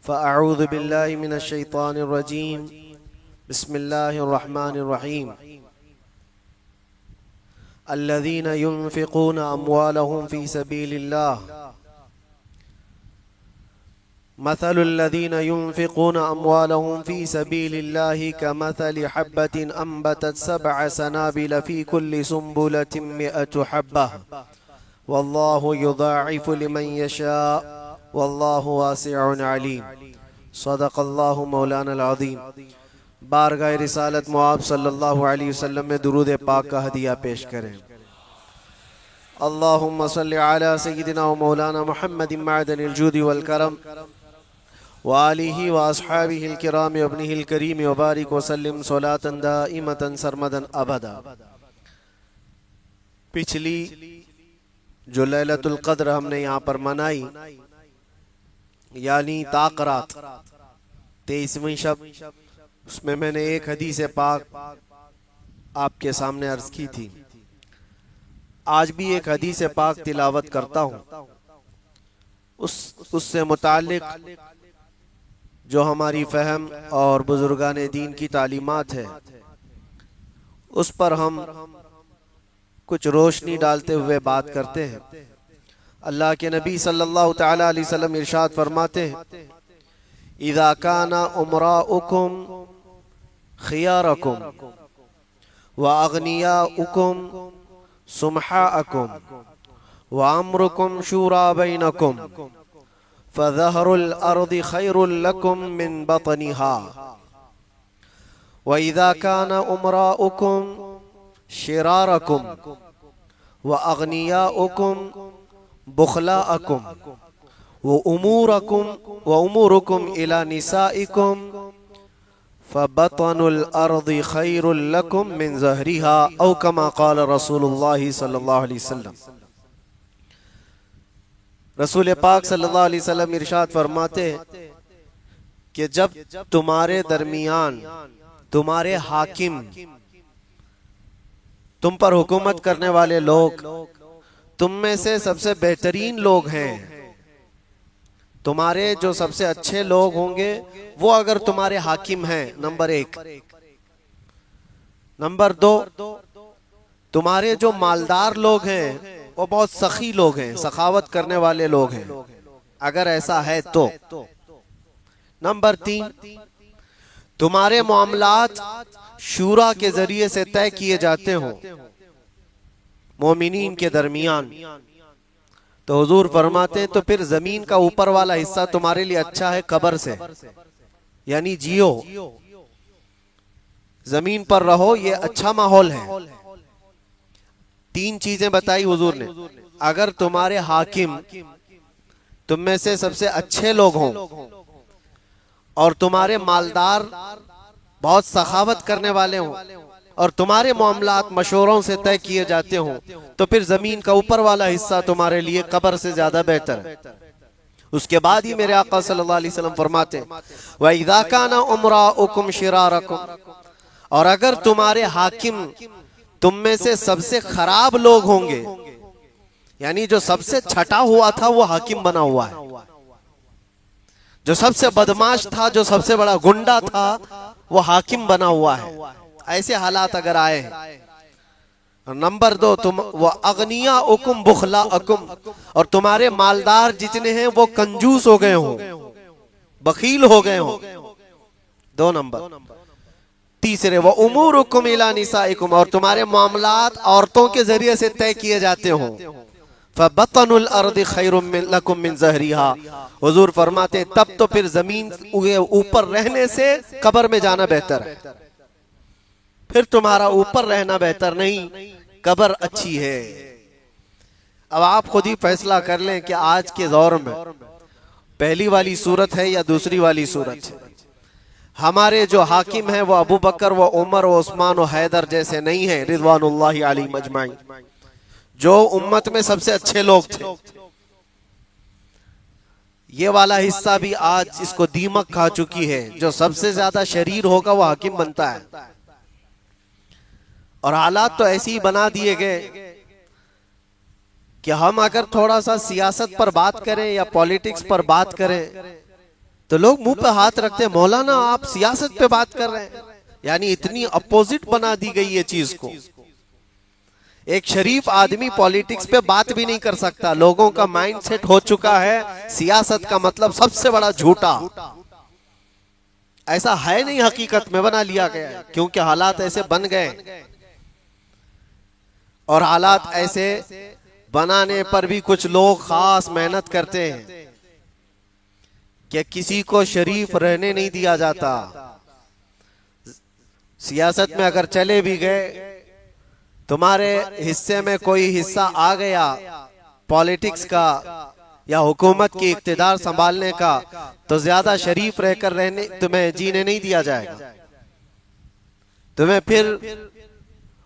फ़अऊज़ु बिल्लाहि मिनश शैतानिर रजीम बिस्मिल्लाहिर रहमानिर रहीम अल्लज़ीना युनफ़िक़ूना अम्वालहुम फ़ी सबीलिल्लाह मसलुल्लज़ीना युनफ़िक़ूना अम्वालहुम फ़ी सबीलिल्लाहि कमसलि हब्बतिन अंबतत सबअ सनाबिल फ़ी कुल्लि सुंबुलतिन मिअतु हब्बह वल्लाहु युज़ाइफ़ु लिमन यशा वल्लाहु वासिउन अलीम। सदक़ल्लाहु मौलाना अज़ीम। बारगाह रिसालत मुआब सल्लल्लाहु अलैहि वसल्लम में दुरूद पाक का हदिया पेश करें। अल्लाहुम्मा सल्लि अला सय्यिदिना व मौलाना मुहम्मदिन मअदनिल जूदि वल करम व आलिहि व अस्हाबिहिल किराम व इब्निहिल करीम व बारिक व सल्लिम सलातन दाइमतन सरमदन अबदा। पिछली जो लैलतुल क़द्र हमने यहाँ पर मनाई यानी ताक़रात 23वीं शब, उसमें मैंने एक हदीस पाक आपके सामने अर्ज की थी। आज भी एक हदीस पाक तिलावत करता हूँ। उससे मुताल्लिक जो हमारी फहम और बुजुर्गान दीन की तालीमात है उस पर हम कुछ रोशनी डालते हुए बात करते हैं। अल्लाह के नबी सल्लल्लाहु तआला अलैहि वसल्लम इरशाद फरमाते हैं, इज़ा काना उमराउकुम खियारकुम व अगनियाउकुम सुमहाअकुम व अम्रुकुम शूरा बैनकुम फज़हरुल अर्दि खैरुल लकुम मिन बतनिहा व इज़ा काना उमराउकुम शिरारकुम व अगनियाउकुम बुखलाअकुम व उमूरुकुम इला निसाइकुम फबतनुल अर्दि खैरुल लकुम मिन ज़हरिहा औ कमा क़ाल रसूलुल्लाह सल्लल्लाहु अलैहि वसल्लम। रसूल पाक सल्लल्लाहु अलैहि वसल्लम इरशाद फरमाते हैं कि जब तुम्हारे दरमियान तुम्हारे हाकिम, तुम पर हुकूमत करने वाले लोग तुम में से सबसे बेहतरीन लोग हैं, तुम्हारे जो सबसे अच्छे लोग होंगे वो अगर तुम्हारे हाकिम हैं, नंबर एक। नंबर दो, तुम्हारे जो मालदार लोग हैं वो बहुत सखी लोग हैं, सखावत करने वाले लोग हैं, अगर ऐसा है तो। नंबर तीन, तुम्हारे मामलात शूरा के जरिए से तय किए जाते हो मोमिनीन के दरमियान। तो हुजूर फरमाते हैं तो फिर जमीन का ऊपर वाला हिस्सा तुम्हारे लिए अच्छा है कब्र से, यानी जियो, जमीन पर रहो, ये अच्छा माहौल है। तीन चीजें बताई हुजूर ने। अगर तुम्हारे हाकिम तुम में से सबसे अच्छे लोग हों और तुम्हारे मालदार बहुत सखावत करने वाले हों और तुम्हारे मामलात मशवरों से तय किए जाते हों तो फिर जमीन का ऊपर वाला हिस्सा तुम्हारे लिए कब्र से ज्यादा बेहतर है। उसके बाद ही मेरे आका सल्लल्लाहु अलैहि वसल्लम फरमाते हैं, व इज़ा काना उमराउकुम शिरारकुम, और अगर तुम्हारे हाकिम तुम में से सबसे खराब लोग होंगे, यानी जो सबसे छटा हुआ था वो हाकिम बना हुआ है, जो सबसे बदमाश था, जो सबसे बड़ा गुंडा था वो हाकिम बना हुआ है, ऐसे हालात अगर आए हैं। नंबर दो, तुम वो अगनिया उकुम बुखला अकुम, और तुम्हारे मालदार जितने हैं वो कंजूस हो गए हों, बखील हो गए हों। दो नंबर। तीसरे, वो उमूरुकुम इला निसाइकुम, और तुम्हारे मामलात औरतों के जरिए से तय किए जाते हों। फबतनुल अर्दि खैरुम लकुम मिन ज़हरिहा, हुजूर फरमाते तब तो फिर जमीन ऊपर रहने से कब्र में जाना बेहतर है। फिर तुम्हारा ऊपर रहना बेहतर नहीं, कब्र अच्छी है। अब आप खुद ही फैसला कर लें कि आज के दौर में पहली वाली सूरत है या दूसरी वाली सूरत है। हमारे जो हाकिम हैं वो अबू बकर व उमर व उस्मान व हैदर जैसे नहीं है, रिज़वानुल्लाहि अलैहिम अजमाइन, जो उम्मत में सबसे अच्छे लोग थे। ये वाला हिस्सा भी आज इसको दीमक खा चुकी है, जो सबसे ज्यादा शरीर होगा वो हाकिम बनता है। और हालात तो ऐसे ही बना दिए गए कि हम अगर थोड़ा सा सियासत पर बात करें या पॉलिटिक्स पर बात करें तो लोग मुंह पे हाथ रखते हैं, मौलाना आप सियासत पे बात कर रहे हैं। यानी इतनी अपोजिट बना दी गई है चीज को। एक शरीफ आदमी पॉलिटिक्स पे बात भी नहीं कर सकता। लोगों का माइंडसेट हो चुका है सियासत का मतलब सबसे बड़ा झूठा। ऐसा है नहीं, हकीकत में बना लिया गया है, क्योंकि हालात ऐसे बन गए। और हालात ऐसे बनाने पर भी कुछ लोग खास मेहनत करते हैं कि किसी को शरीफ रहने नहीं दिया जाता। सियासत में अगर चले भी गए, तुम्हारे हिस्से में कोई हिस्सा आ गया पॉलिटिक्स का या हुकूमत की इख्तिदार संभालने का, तो ज्यादा शरीफ रहकर रहने तुम्हें जीने नहीं दिया जाएगा। तुम्हें फिर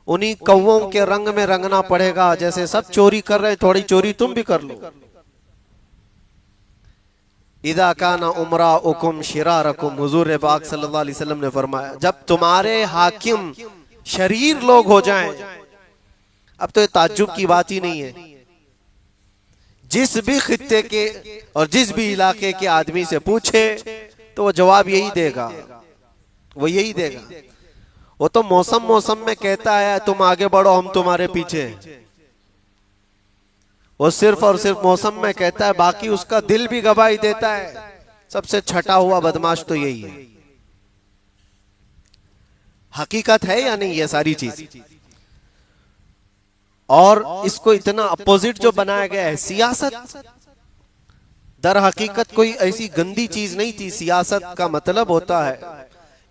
उन्हीं कौवों के रंग में रंगना पड़ेगा। जैसे सब चोरी कर रहे, थोड़ी चोरी तुम भी कर लो। इदा काना उमरा उकुम शिरारकुम, हुजूर पाक सल्लल्लाहु अलैहि वसल्लम ने फरमाया, जब तुम्हारे हाकिम शरीर लोग हो जाएं, अब तो ये ताज्जुब की बात ही नहीं है। जिस भी खित्ते के और जिस भी इलाके के आदमी से पूछे तो वो जवाब यही देगा, वो यही देगा। वो तो मौसम मौसम में कहता है तुम आगे बढ़ो हम तुम्हारे पीछे। वो सिर्फ और सिर्फ मौसम में कहता है, बाकी उसका दिल भी गवाही देता है। सबसे छटा हुआ बदमाश तो यही है। हकीकत है या नहीं ये सारी चीज? और इसको इतना अपोजिट जो बनाया गया है। सियासत दर हकीकत कोई ऐसी गंदी चीज नहीं थी। सियासत का मतलब होता है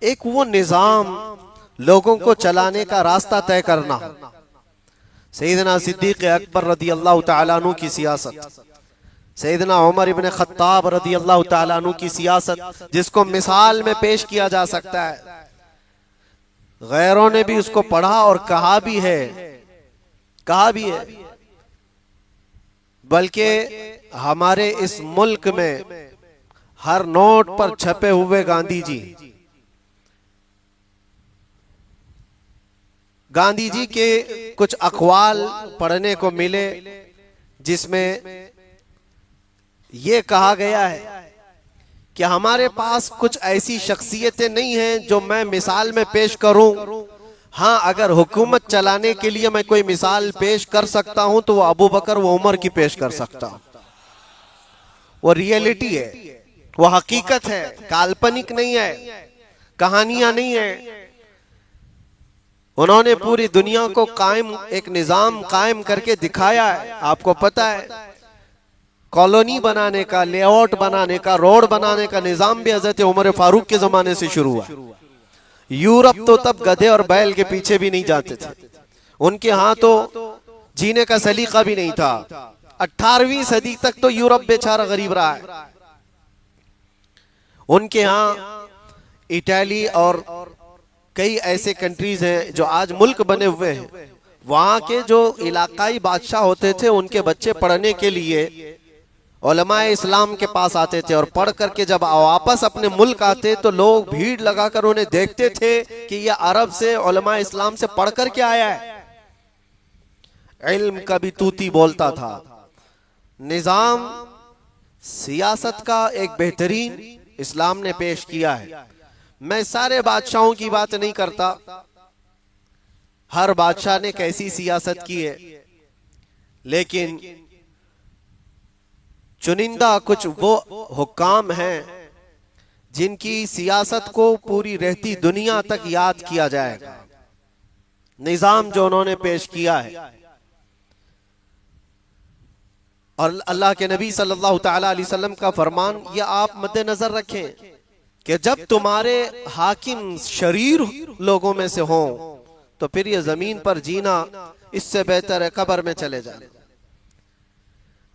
एक वो निजाम, लोगों को चलाने का रास्ता तय करना। सैयदना सिद्दीक अकबर रदी अल्लाह तआला अन्हु की सियासत, सैयदना उमर इब्न खत्ताब रदी अल्लाह तआला अन्हु की सियासत, जिसको मिसाल में पेश किया जा सकता है। गैरों ने भी उसको पढ़ा और कहा भी है, कहा भी है। बल्कि हमारे इस मुल्क में हर नोट पर छपे हुए गांधी जी, गांधी जी के कुछ अखवाल पढ़ने को मिले जिसमें यह कहा गया है कि हमारे पास कुछ ऐसी शख्सियतें नहीं हैं जो मैं मिसाल में पेश करूं। हाँ, अगर हुकूमत चलाने के लिए मैं कोई मिसाल पेश कर सकता हूं तो वो अबू बकर व उमर की पेश कर सकता हूं। वो रियलिटी है, वो हकीकत है, काल्पनिक नहीं है, कहानियां नहीं है। उन्होंने पूरी दुनिया को कायम, एक निजाम कायम करके दिखाया है। आपको पता है कॉलोनी बनाने का, लेआउट बनाने का, रोड बनाने का निजाम भी हजरत उमर फारूक के जमाने से शुरू हुआ। यूरोप तो तब गधे और बैल के पीछे भी नहीं जाते थे। उनके यहाँ तो जीने का सलीका भी नहीं था। 18वीं सदी तक तो यूरोप बेचारा गरीब रहा है। उनके यहाँ इटली और कई ऐसे कंट्रीज हैं जो आज मुल्क बने हुए हैं। वहां के जो इलाकाई बादशाह होते थे, उनके बच्चे पढ़ने के लिए उलमाए इस्लाम के पास आते थे, और पढ़ करके जब वापस अपने मुल्क आते तो लोग भीड़ लगाकर उन्हें देखते थे कि ये अरब से, उलमाए इस्लाम से पढ़ करके आया है। इल्म का भी तूती बोलता था। निजाम सियासत का एक बेहतरीन इस्लाम ने पेश किया है। मैं सारे बादशाहों की बात नहीं करता, हर बादशाह ने कैसी सियासत की है, लेकिन चुनिंदा कुछ वो हुक्काम हैं जिनकी सियासत को पूरी रहती दुनिया तक याद किया जाएगा। निजाम जो उन्होंने पेश किया है, और अल्लाह के नबी सल्लल्लाहु तआला अलैहि वसल्लम का फरमान ये आप मद्देनजर रखें कि जब तुम्हारे हाकिम शरीर लोगों में से हों तो फिर ये जमीन पर जीना इससे बेहतर है कब्र में चले जाना।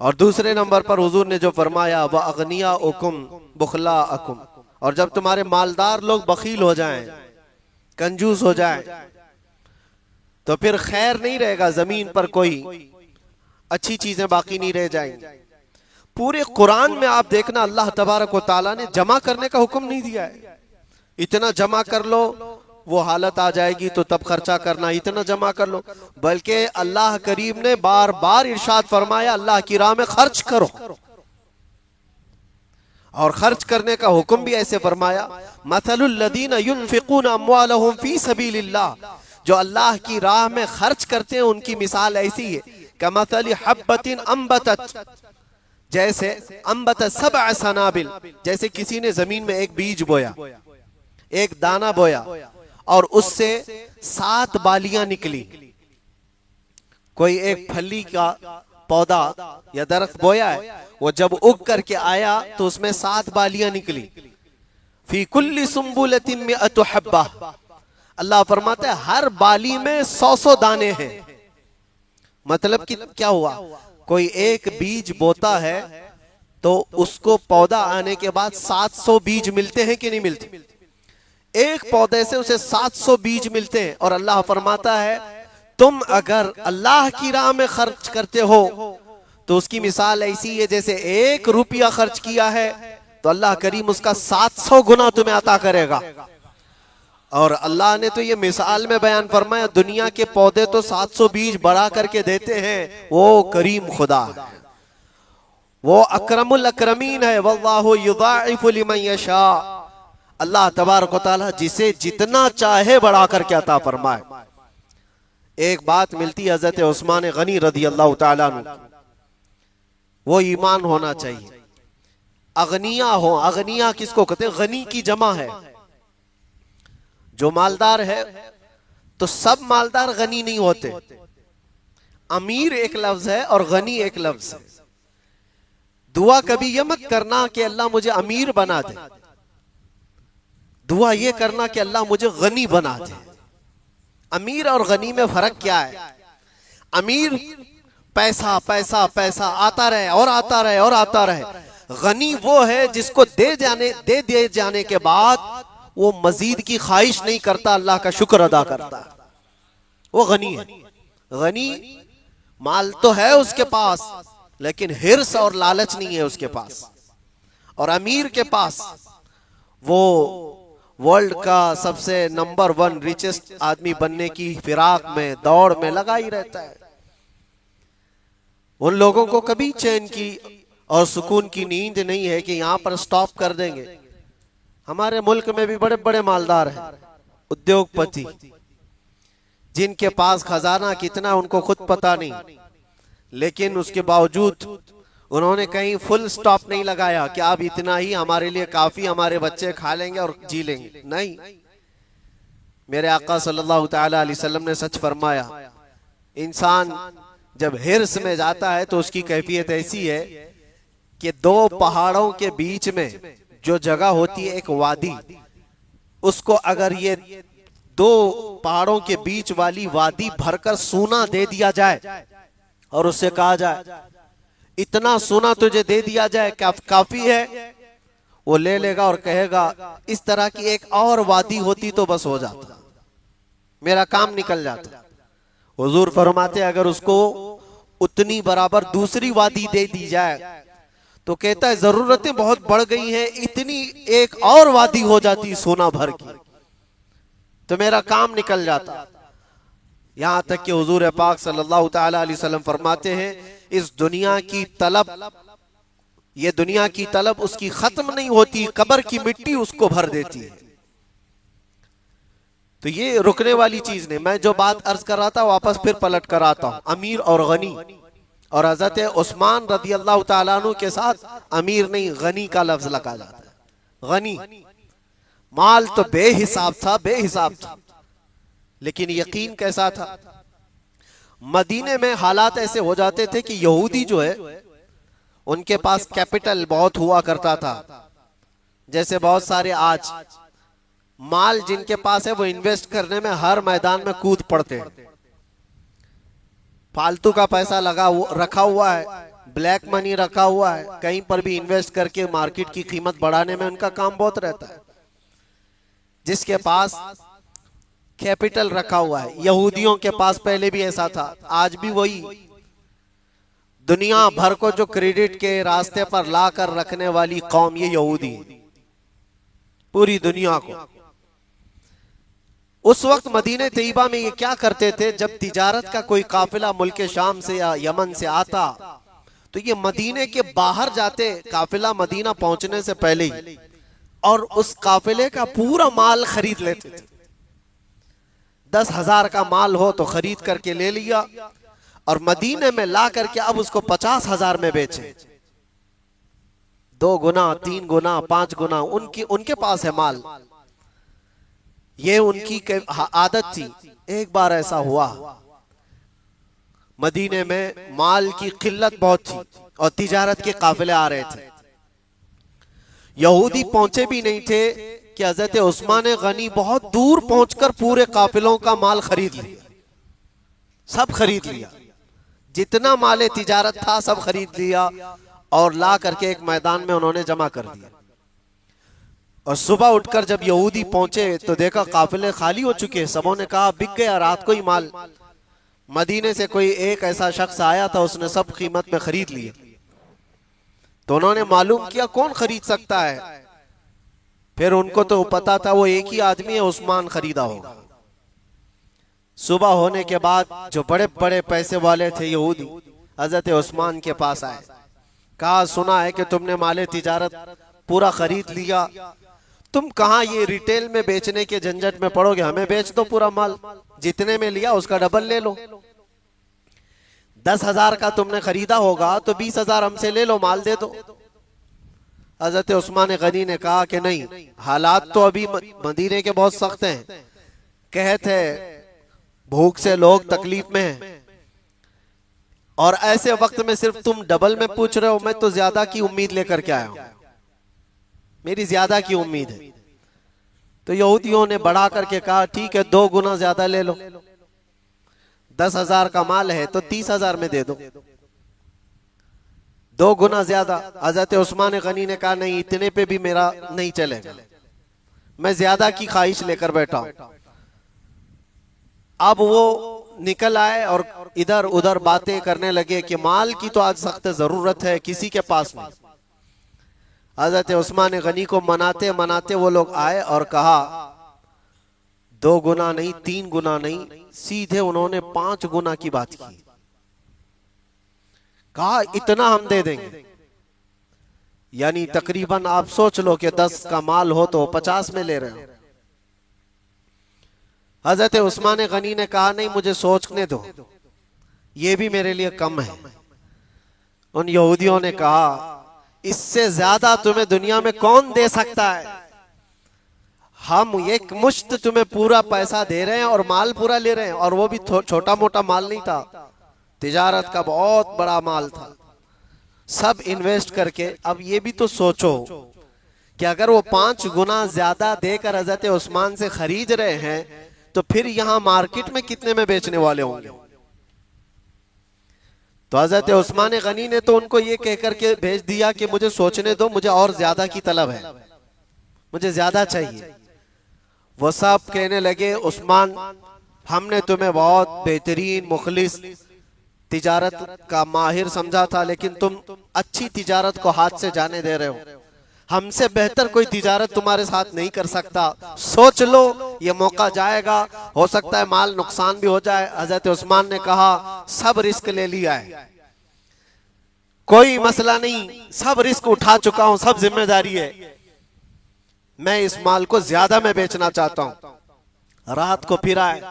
और दूसरे नंबर पर हुजूर ने जो फरमाया व अगनिया उकुम बुखला अकुम, और जब तुम्हारे मालदार लोग बखील हो जाएं, कंजूस हो जाएं, तो फिर खैर नहीं रहेगा, जमीन पर कोई अच्छी चीजें बाकी नहीं रह जाएंगी। पूरे कुरान में आप देखना अल्लाह तबारक व तआला ने जमा करने का हुक्म नहीं दिया है। इतना जमा कर लो, वो हालत आ जाएगी तो तब खर्चा करना, इतना जमा कर लो। बल्कि अल्लाह करीम ने बार बार इरशाद फरमाया अल्लाह की राह में खर्च करो। और खर्च करने का हुक्म भी ऐसे फरमाया, मसलुल लदीना युनफिकूना अम्वालहुम फी सबीलिल्लाह, जो अल्लाह की राह में खर्च करते हैं उनकी मिसाल ऐसी है, कमसली हब्बतिन अंबतत, जैसे अंबत सबअ सनाबिल, जैसे किसी ने जमीन में एक बीज बोया, एक दाना बोया और उससे 7 बालियां निकली। कोई एक फली का पौधा या दरख्त बोया है, वो जब उग करके आया तो उसमें 7 बालियां निकली। फी कुल्ली सुम्बुलतिन मिअतु हब्बा, अल्लाह फरमाते हैं हर बाली में 100 दाने हैं। मतलब कि क्या हुआ, कोई एक बीज बोता है तो उसको पौधा आने के बाद 700 बीज मिलते हैं कि नहीं मिलते? एक पौधे से उसे 700 बीज मिलते हैं। और अल्लाह फरमाता है तुम अगर अल्लाह की राह में खर्च करते हो तो उसकी मिसाल ऐसी है, जैसे 1 रुपया खर्च किया है तो अल्लाह करीम उसका 700 गुना तुम्हें अता करेगा। और अल्लाह ने तो ये मिसाल में बयान फरमाया, दुनिया के पौधे तो 700 बीज बढ़ा करके देते हैं, वो करीम खुदा है, वो अकरमुल अकरमीन है। वल्लाहु युदाइफु लिमन यशा, अल्लाह तबारक व तआला जिसे जितना चाहे बढ़ा करके अता फरमाए। एक बात मिलती है हजरत उस्मान गनी रदी अल्लाह तआला अन्हु, वो ईमान होना चाहिए। अगनिया हो, अगनिया किसको कहते हैं? गनी की जमा है। जो मालदार है तो सब मालदार गनी नहीं होते। अमीर एक लफ्ज है और गनी एक लफ्ज है। दुआ कभी ये मत करना कि अल्लाह मुझे अमीर बना दे, दुआ ये करना कि अल्लाह मुझे गनी बना दे। अमीर और गनी में फर्क क्या है? अमीर पैसा पैसा पैसा आता रहे और आता रहे और आता रहे। गनी वो है जिसको दे दिए जाने के बाद वो मजीद की ख्वाहिश नहीं करता, अल्लाह का शुक्र अदा करता, वो गनी है। गनी माल तो है उसके पास लेकिन हिर्स और लालच नहीं है उसके पास। और अमीर के पास वो वर्ल्ड का सबसे नंबर 1 रिचेस्ट आदमी बनने की फिराक में, दौड़ में लगा ही रहता है। उन लोगों को कभी चैन की और सुकून की नींद नहीं है कि यहां पर स्टॉप कर देंगे। हमारे मुल्क में भी बड़े बड़े मालदार हैं, उद्योगपति, जिनके पास खजाना कितना उनको खुद पता नहीं, लेकिन उसके बावजूद उन्होंने कहीं फुल स्टॉप नहीं लगाया कि अब इतना ही हमारे लिए काफी, हमारे बच्चे खा लेंगे और जी लेंगे। नहीं, मेरे आका सल्लल्लाहु अलैहि वसल्लम ने सच फरमाया, इंसान जब हिर्स में जाता है तो उसकी कैफियत ऐसी है कि 2 पहाड़ों के बीच में जो जगह होती है एक वादी, उसको अगर ये 2 पहाड़ों के बीच वाली वादी भरकर सोना दे दिया जाए और उससे कहा जाए इतना सोना तुझे दे दिया जाए काफी है, वो ले लेगा और कहेगा इस तरह की एक और वादी होती तो बस हो जाता, मेरा काम निकल जाता। हुजूर फरमाते अगर उसको उतनी बराबर दूसरी वादी दे दी जाए तो कहता है जरूरतें बहुत बढ़ गई हैं, इतनी एक और वादी हो जाती सोना भर की तो मेरा काम निकल जाता। यहां तक कि हुजूर पाक सल्लल्लाहु अलैहि वसल्लम फरमाते हैं इस दुनिया की तलब, ये दुनिया की तलब उसकी खत्म नहीं होती, कब्र की मिट्टी उसको भर देती है। तो ये रुकने वाली चीज नहीं। मैं जो बात अर्ज कर रहा था वापस फिर पलट कर आता हूं, अमीर और गनी। और हजरत उस्मान रदी अल्लाह तआला अन्हु के साथ अमीर नहीं गनी का लफ्ज लगा जाता है। गनी माल तो बेहिसाब था, बेहिसाब था, लेकिन यकीन कैसा था? मदीने में हालात ऐसे हो जाते थे कि यहूदी जो है उनके पास कैपिटल बहुत हुआ करता था। जैसे बहुत सारे आज माल जिनके पास है वो इन्वेस्ट करने में हर मैदान में कूद पड़ते हैं। फालतू का पैसा रखा हुआ है, ब्लैक मनी रखा हुआ है, कहीं पर भी इन्वेस्ट करके मार्केट की कीमत बढ़ाने में उनका काम बहुत रहता है। जिसके पास कैपिटल रखा हुआ है, यहूदियों के पास पहले भी ऐसा था, आज भी वही। दुनिया भर को जो क्रेडिट के रास्ते पर ला कर रखने वाली कौम ये यहूदी, पूरी दुनिया को। उस वक्त मदीने तैयबा में ये क्या करते थे, जब तिजारत का कोई काफिला मुल्क शाम से या यमन से आता तो ये मदीने के बाहर जाते, काफिला मदीना पहुंचने से पहले ही, और उस काफिले का पूरा माल खरीद लेते थे। 10,000 का माल हो तो खरीद करके ले लिया और मदीने में ला करके अब उसको 50,000 में बेचे। 2 गुना, 3 गुना, 5 गुना उनके पास है माल। ये उनकी आदत थी। एक बार ऐसा हुआ, मदीने में माल की किल्लत बहुत थी और तिजारत के काफिले आ रहे थे। यहूदी पहुंचे भी नहीं थे कि हजरत उस्मान गनी बहुत दूर पहुंचकर पूरे काफिलों का माल खरीद लिया। सब खरीद लिया, जितना माल तिजारत था सब खरीद लिया और ला करके एक मैदान में उन्होंने जमा कर दिया। और सुबह उठकर जब यहूदी पहुंचे तो देखा काफिले खाली हो चुके। सबों ने कहा बिक गया, रात को ही माल। मदीने से कोई एक ऐसा शख्स आया था, उसने सब कीमत में खरीद लिए। तो उन्होंने मालूम किया कौन खरीद सकता है। फिर उनको तो पता था वो एक ही आदमी है, उस्मान खरीदा होगा। सुबह होने के बाद जो बड़े बड़े पैसे वाले थे यहूदी हजरत उस्मान के पास आए, कहा सुना है कि तुमने माले तिजारत पूरा खरीद लिया, तुम कहाँ ये रिटेल में बेचने के झंझट में पड़ोगे, हमें बेच दो पूरा माल, जितने में लिया उसका डबल ले लो। 10,000 का तुमने खरीदा होगा तो 20,000 हमसे ले लो, माल दे दो। हजरत उस्मान गनी ने कहा कि नहीं, हालात तो अभी मदीने के बहुत सख्त हैं, कहते हैं भूख से लोग तकलीफ में हैं, और ऐसे वक्त में सिर्फ तुम डबल में पूछ रहे हो। मैं तो ज्यादा की उम्मीद लेकर के आया हूं, मेरी ज्यादा की उम्मीद है। तो यहूदियों ने बढ़ा करके कहा ठीक है 2 गुना ज्यादा ले लो, 10,000 का माल है तो 30,000 में दे दो, 2 गुना ज्यादा। हजरत उस्मान गनी ने कहा नहीं, इतने पे भी मेरा नहीं चलेगा, मैं ज्यादा की ख्वाहिश लेकर बैठा हूं। अब वो निकल आए और इधर उधर बातें करने लगे कि माल की तो आज सख्त जरूरत है, किसी के पास नहीं। हजरत उस्मान गनी को मनाते मनाते वो लोग आए और कहा 2 गुना नहीं, 3 गुना नहीं, सीधे उन्होंने 5 गुना की बात की। कहा इतना हम दे देंगे, यानी तकरीबन आप सोच लो कि 10 का माल हो तो 50 में ले रहे हो। हजरत उस्मान गनी ने कहा नहीं, मुझे सोचने दो, ये भी मेरे लिए कम है। उन यहूदियों ने कहा इससे ज्यादा तुम्हें दुनिया में कौन दे सकता है, हम एक मुश्त तुम्हें पूरा पैसा दे रहे हैं और माल पूरा ले रहे हैं, और वो भी छोटा मोटा माल नहीं था, तिजारत का बहुत बड़ा माल था, सब इन्वेस्ट करके। अब ये भी तो सोचो कि अगर वो 5 गुना ज्यादा देकर हजरत उस्मान से खरीद रहे हैं तो फिर यहां मार्केट में कितने में बेचने वाले होंगे। तो हजरत उस्मान गनी ने तो उनको ये कहकर के भेज दिया कि मुझे सोचने दो, मुझे और ज्यादा की तलब है, मुझे ज्यादा चाहिए। वो सब कहने लगे उस्मान, हमने तुम्हें बहुत बेहतरीन मुखलिस तिजारत का माहिर समझा था, लेकिन तुम अच्छी तिजारत को हाथ से जाने दे रहे हो, हमसे बेहतर कोई तिजारत तुम्हारे साथ नहीं कर सकता, सोच लो ये मौका जाएगा, हो सकता है माल नुकसान भी हो जाए। हजरत उस्मान ने कहा सब रिस्क ले लिया है, कोई मसला नहीं, सब रिस्क उठा चुका हूं, सब जिम्मेदारी है, मैं इस माल को ज्यादा में बेचना चाहता हूं। रात को फिर आए,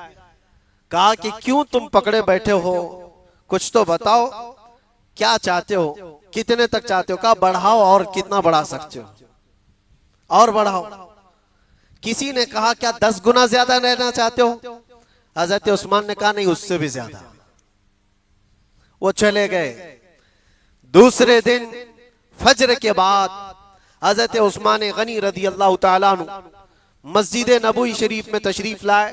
कहा कि क्यों तुम पकड़े बैठे हो, कुछ तो बताओ, क्या चाहते हो, कितने तक चाहते हो। कहा बढ़ाओ, और कितना बढ़ा सकते हो, और बढ़ाओ। किसी ने कहा क्या 10 गुना ज्यादा लेना चाहते हो। हजरत उस्मान ने कहा नहीं, उससे भी ज्यादा। वो चले गए। दूसरे दिन फजर के बाद हजरत उस्मान गनी रदी अल्लाह तआला अन्हु मस्जिद नबवी शरीफ में तशरीफ लाए,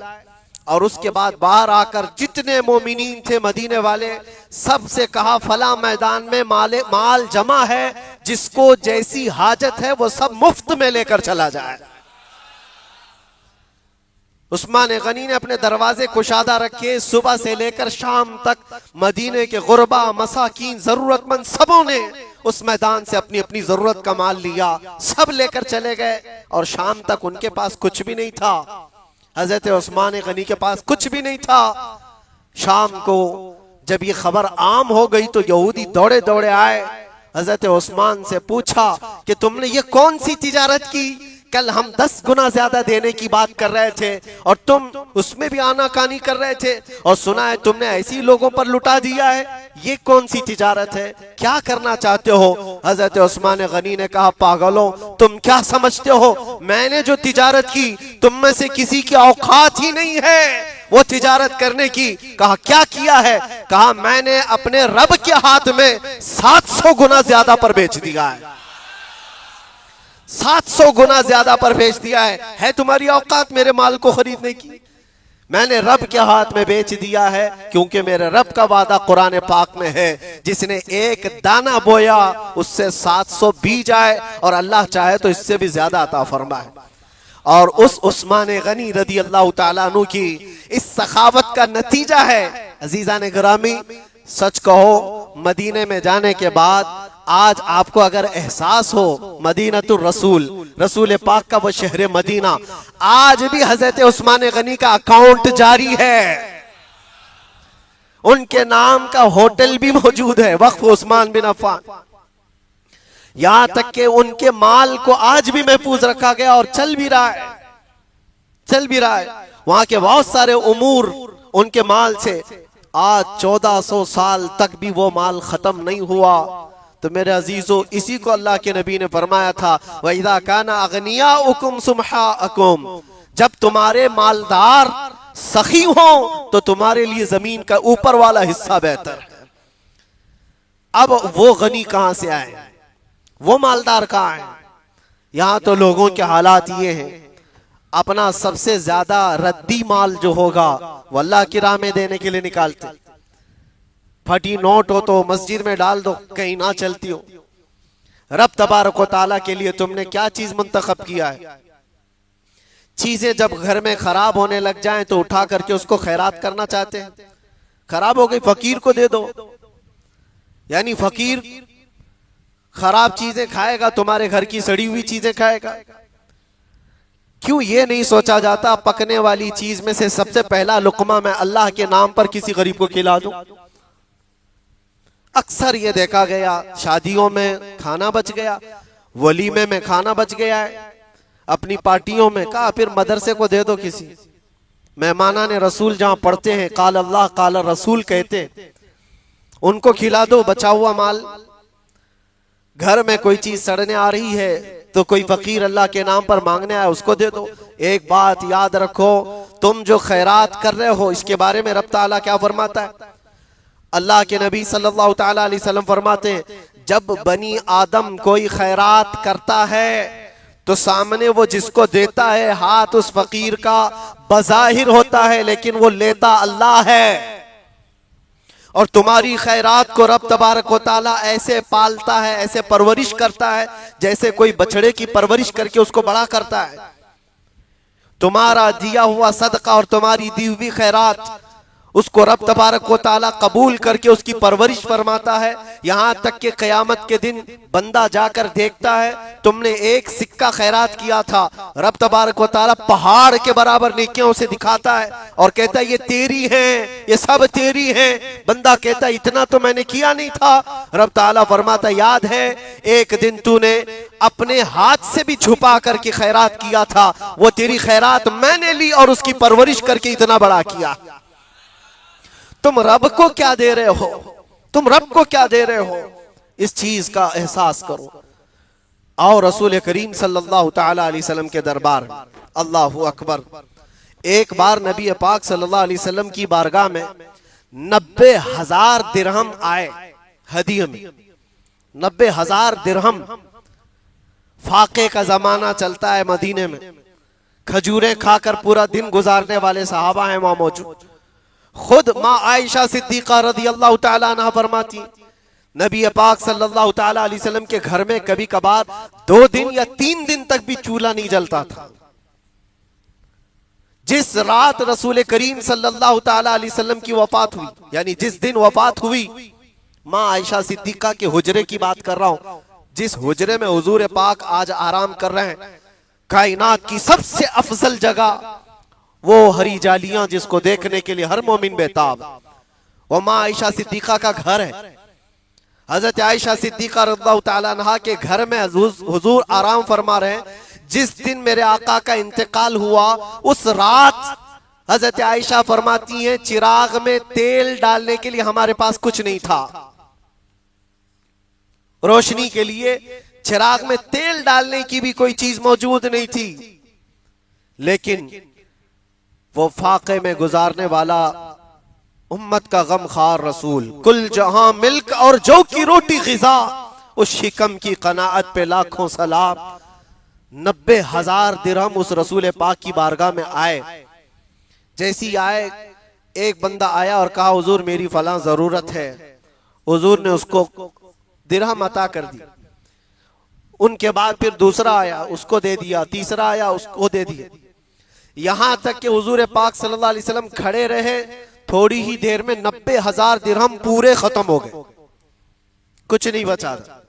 और उसके बाद बाहर आकर जितने मोमिनीन थे मदीने वाले, सबसे कहा फला मैदान में माल जमा है, जिसको जैसी हाजत है वो सब मुफ्त में लेकर चला जाए। उस्मान गनी ने अपने दरवाजे कुशादा रखे, सुबह से लेकर शाम तक मदीने के गुरबा मसाकीन जरूरतमंद सबों ने उस मैदान से अपनी अपनी जरूरत का माल लिया, सब लेकर चले गए, और शाम तक उनके पास कुछ भी नहीं था। हजरत उस्मान गनी के पास कुछ भी नहीं था। शाम को जब ये खबर आम हो गई तो यहूदी दौड़े दौड़े आए, हजरत उस्मान से पूछा कि तुमने ये कौन सी तिजारत की? कल हम 10 गुना ज्यादा देने की बात कर रहे थे और तुम उसमें भी आनाकानी कर रहे थे, और सुना है तुमने ऐसी लोगों पर लुटा दिया है। ये कौन सी तिजारत है? क्या करना चाहते हो? हजरत उस्मान गनी ने कहा, पागलों, तुम क्या समझते हो? मैंने जो तिजारत की तुम में से किसी की औकात ही नहीं है वो तिजारत करने की। कहा, क्या किया है? कहा, मैंने अपने रब के हाथ में 700 गुना ज्यादा पर बेच दिया है। 700 गुना ज्यादा पर बेच दिया है तुम्हारी औकात मेरे माल को खरीदने की? मैंने रब के हाथ में बेच दिया है, क्योंकि मेरे रब का वादा कुरान पाक में है, जिसने एक दाना बोया उससे 700 बीज आए, और अल्लाह चाहे तो इससे भी ज्यादा अता फरमाए। और उस उस्मान गनी रदी अल्लाह ताला अन्हु की इस सखावत का नतीजा है। अजीजा ने गिरामी, सच कहो, मदीने में जाने के बाद आज आपको अगर एहसास हो मदीनतुर रसूल, रसूल पाक का वो शहर मदीना, आज भी हजरत उस्मान गनी का अकाउंट जारी है, उनके नाम का होटल भी मौजूद है, वक्फ उस्मान बिन अफ़्फ़ान। यहां तक कि उनके माल को आज भी महफूज रखा गया और चल भी रहा है, चल भी रहा है। वहां के बहुत सारे उमूर उनके माल से आज 1400 साल तक भी वो माल खत्म नहीं हुआ। तो मेरे अजीजों, इसी को अल्लाह के नबी ने फरमाया था, वइज़ा काना अगनियाउकुम सुमहाअकुम, जब तुम्हारे मालदार सखी हो तो तुम्हारे लिए जमीन का ऊपर वाला हिस्सा बेहतर है। अब वो गनी कहां से आए, वो मालदार कहां है? यहां तो लोगों के हालात ये हैं, अपना सबसे ज्यादा रद्दी माल जो होगा वो अल्लाह की राह में देने के लिए निकालते। फटी नोट हो तो मस्जिद में डाल दो, कहीं ना चलती हो। रब तबारक व तआला के लिए तुमने क्या चीज मुंतखब किया है? चीजें जब घर में खराब होने लग जाएं तो उठा करके उसको खैरात करना चाहते हैं। खराब हो गई, फकीर को दे दो। यानी फकीर खराब चीजें खाएगा, तुम्हारे घर की सड़ी हुई चीजें खाएगा। क्यों ये नहीं सोचा जाता पकने वाली चीज में से सबसे पहला लुकमा मैं अल्लाह के नाम पर किसी गरीब को खिला दूं? अक्सर ये देखा गया, शादियों में खाना बच गया, वलीमे में खाना बच गया है, अपनी पार्टियों में कहा फिर मदरसे को दे दो किसी। मेहमाना ने रसूल जहां पढ़ते हैं, काल अल्लाह काल रसूल कहते, उनको खिला दो बचा हुआ माल। घर में कोई चीज सड़ने आ रही है तो कोई फकीर अल्लाह के नाम पर मांगने आया, उसको दे दो। एक बात याद रखो, तुम जो खैरात कर रहे हो इसके बारे में रब ताला क्या फरमाता है? अल्लाह के नबी सल्लल्लाहु ताला अलैहि वसल्लम फरमाते हैं, जब बनी आदम कोई खैरात करता है तो सामने वो जिसको देता है हाथ उस फकीर का बज़ाहिर होता है, लेकिन वो लेता अल्लाह है। और तुम्हारी खैरात को रब तबारक व तआला ऐसे पालता है, ऐसे परवरिश करता है जैसे कोई बछड़े की परवरिश करके उसको बड़ा करता है। तुम्हारा दिया हुआ सदका और तुम्हारी दी हुई खैरात उसको रब तबारक व तआला कबूल करके उसकी परवरिश फरमाता है। यहां तक कि क़यामत के दिन बंदा जाकर देखता है, तुमने एक सिक्का खैरात किया था, रब तबारक व तआला पहाड़ के बराबर नेकियों से दिखाता है और कहता है ये तेरी है, ये सब तेरी है। बंदा कहता है इतना तो मैंने किया नहीं था। रब तआला फरमाता, याद है एक दिन तूने अपने हाथ से भी छुपा करके खैरात किया था, वो तेरी खैरात मैंने ली और उसकी परवरिश करके इतना बड़ा किया। तुम रब को क्या दे रहे हो? तुम रब को क्या दे रहे हो? इस चीज का एहसास करो। और रसूल करीम सल्लल्लाहु ताला अलैहि वसल्लम के दरबार, अल्लाहु अकबर, एक बार नबी पाक सल्लल्लाहु अलैहि वसल्लम की बारगाह में 90,000 दिरहम आए हदिया में। 90,000 दिरहम। फाके का जमाना चलता है मदीने में, खजूरें खाकर पूरा दिन गुजारने वाले सहाबा हैं वहां मौजूद। खुद माँ आयशा सिद्दीका रज़ी अल्लाह ताला अन्हा फरमाती, नबी पाक सल्लल्लाहु ताला अलैहि वसल्लम के घर में कभी कभार 2 दिन या 3 दिन तक भी चूल्हा नहीं जलता था। जिस रात रसूल करीम सल्लल्लाहु ताला अलैहि वसल्लम की वफात हुई, यानी जिस दिन वफात हुई, माँ आयशा सिद्दीका के हुजरे की बात कर रहा हूं, जिस हुजरे में हुजूर पाक आज आराम कर रहे हैं, कायनात की सबसे अफजल जगह, वो हरी जालियां जिसको देखने के लिए हर मोमिन बेताब, वो माँ आयशा सिद्दीका का घर है। हजरत आयशा सिद्दीका रज़ियल्लाहु ताला अन्हा के घर में हुजूर आराम फरमा रहे हैं। जिस दिन मेरे आका का इंतकाल हुआ उस रात हजरत आयशा फरमाती हैं चिराग में तेल डालने के लिए हमारे पास कुछ नहीं था। रोशनी के लिए चिराग में तेल डालने की भी कोई चीज मौजूद नहीं थी, लेकिन वो फाके में गुजारने वाला उम्मत का गमखार रसूल, कुल जहां मिल्क और जौ की रोटी ग़िज़ा, उस शिकम की कनाअत पे लाखों सलाम। 90,000 दिरहम उस रसूल पाक की बारगाह में आए। जैसी आए, एक बंदा आया और कहा हुजूर मेरी फलां जरूरत है। हुजूर ने उसको दिरहम अता कर दी। उनके बाद फिर दूसरा आया, उसको दे दिया। तीसरा आया, उसको दे दिया। यहां तक कि हुजूर पाक सल्लल्लाहु अलैहि वसल्लम खड़े रहे। थोड़ी ही देर में 90,000 दिरहम पूरे खत्म हो गए, कुछ नहीं बचा था।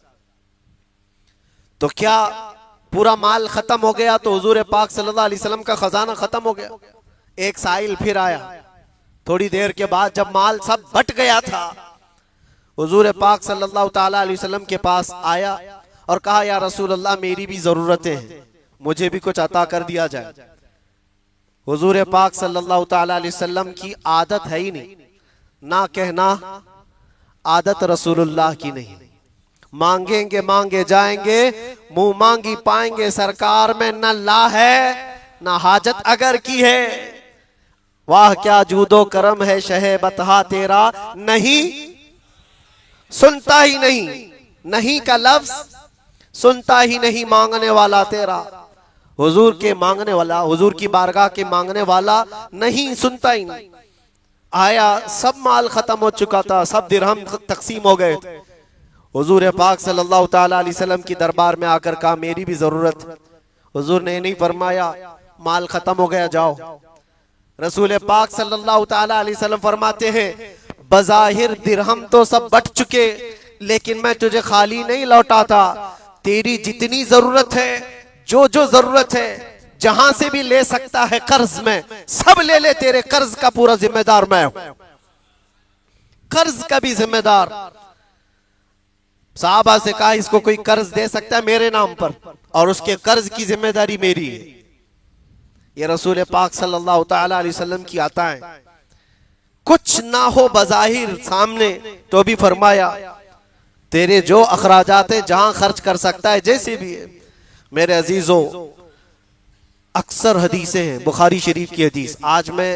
तो क्या पूरा माल खत्म हो गया तो हुजूर पाक सल्लल्लाहु अलैहि वसल्लम का खजाना खत्म हो गया? एक साइल फिर आया। थोड़ी देर के बाद जब माल सब बट गया था, हुजूर पाक सल्लल्लाहु ताला अलैहि वसल्लम के पास आया और कहा या रसूल अल्लाह मेरी भी जरूरतें हैं, मुझे भी कुछ अता कर दिया जाए। हुजूर पाक सल्लल्लाहु ताला अलैहि वसल्लम की आदत है ही नहीं, ना कहना आदत रसूलुल्लाह की नहीं। मांगेंगे मांगे जाएंगे, मुंह मांगी पाएंगे सरकार में न ला है न हाजत अगर की है। वाह क्या जूदो करम है शहे बतहा तेरा, नहीं सुनता ही नहीं, नहीं का लफ्ज सुनता ही नहीं मांगने वाला तेरा। हुजूर के मांगने वाला, हुजूर की बारगाह के मांगने वाला नहीं सुनता ही नहीं। आया, सब माल खत्म हो चुका था, सब दिरहम तकसीम हो गए थे। हुजूर पाक सल्लल्लाहु ताला अलैहि वसल्लम की दरबार में आकर कहा मेरी भी जरूरत। हुजूर ने नहीं फरमाया माल खत्म हो गया जाओ। रसूल पाक सल्लल्लाहु ताला अलैहि वसल्लम फरमाते हैं बज़ाहिर दिरहम तो सब बट चुके, लेकिन मैं तुझे खाली नहीं लौटाता। तेरी जितनी जरूरत है, जो जो जरूरत है, जहां से भी ले सकता है कर्ज में, सब ले ले। तेरे कर्ज का पूरा जिम्मेदार मैं हूं, कर्ज का भी जिम्मेदार। साहबा से कहा इसको कोई कर्ज दे सकता है मेरे नाम पर, और उसके कर्ज की जिम्मेदारी मेरी है। ये रसूल पाक सल्लल्लाहु ताला अलैहि वसल्लम की आता है। कुछ ना हो बज़ाहिर सामने तो भी फरमाया तेरे जो अखराजात है जहां खर्च कर सकता है, जैसे भी है। मेरे अजीजों, अक्सर हदीसें हैं, बुखारी शरीफ की हदीस। आज मैं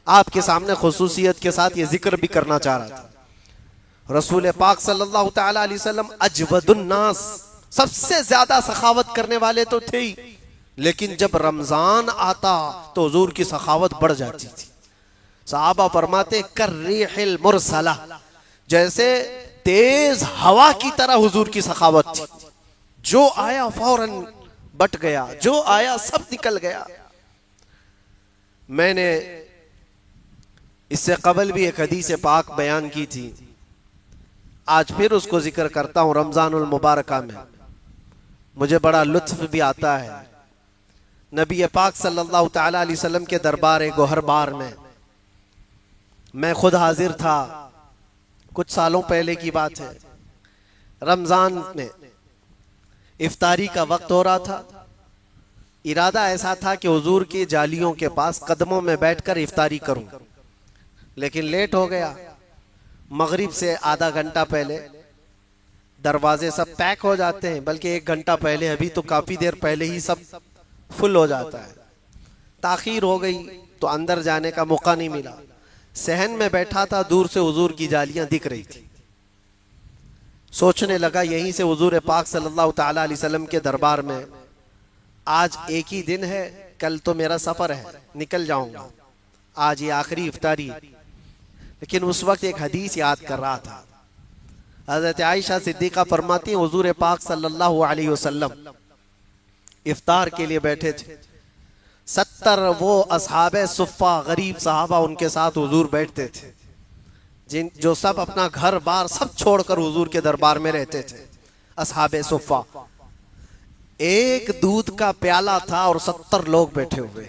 आपके सामने खुसूसियत के साथ ये जिक्र भी करना चाह रहा था। रसूल पाक सल्लल्लाहु ताला अलैहि वसल्लम अजवदुन्नास, सबसे ज्यादा सखावत करने वाले तो थे ही, लेकिन जब रमजान आता तो हुजूर की सखावत बढ़ जाती थी। सहाबा फरमाते कर्रीहिल मुरसला, जैसे तेज हवा की तरह हुजूर की सखावत थी। जो आया फौरन बट गया, जो आया सब निकल गया। मैंने इससे कबल भी एक हदीस पाक बयान की थी, आज फिर उसको जिक्र करता हूं। रमजानुल मुबारक में मुझे बड़ा लुत्फ भी आता है। नबी पाक सल्लल्लाहु ताला अलैहि वसल्लम के दरबार गोहरबार में मैं खुद हाजिर था, कुछ सालों पहले की बात है। रमजान में इफ्तारी का वक्त हो रहा था। इरादा ऐसा था कि हुजूर की जालियों के पास कदमों में बैठकर इफ्तारी करूं, लेकिन लेट हो गया। मगरिब से आधा घंटा पहले दरवाजे सब पैक हो जाते हैं, बल्कि 1 घंटा पहले, अभी तो काफी देर पहले ही सब फुल हो जाता है। ताखीर हो गई तो अंदर जाने का मौका नहीं मिला। सहन में बैठा था, दूर से हुजूर की जालियां दिख रही थी। सोचने लगा यहीं से हुजूर पाक सल्लल्लाहु ताला अलैहि वसल्लम के दरबार में आज एक ही दिन है, कल तो मेरा सफर है, निकल जाऊंगा, आज ये आखिरी इफ्तारी। लेकिन उस वक्त एक हदीस याद कर रहा था। हजरत आयशा सिद्दीका फरमाती हुजूर पाक सल्लल्लाहु अलैहि वसल्लम इफ्तार के लिए बैठे थे। 70 वो असहाबे सुफ़ा, गरीब सहाबा उनके साथ हुजूर बैठते थे, जो सब अपना घर बार सब छोड़कर हुजूर के दरबार में रहते थे। असहाबे सुफ़ा, एक दूध का प्याला था और 70 लोग बैठे हुए।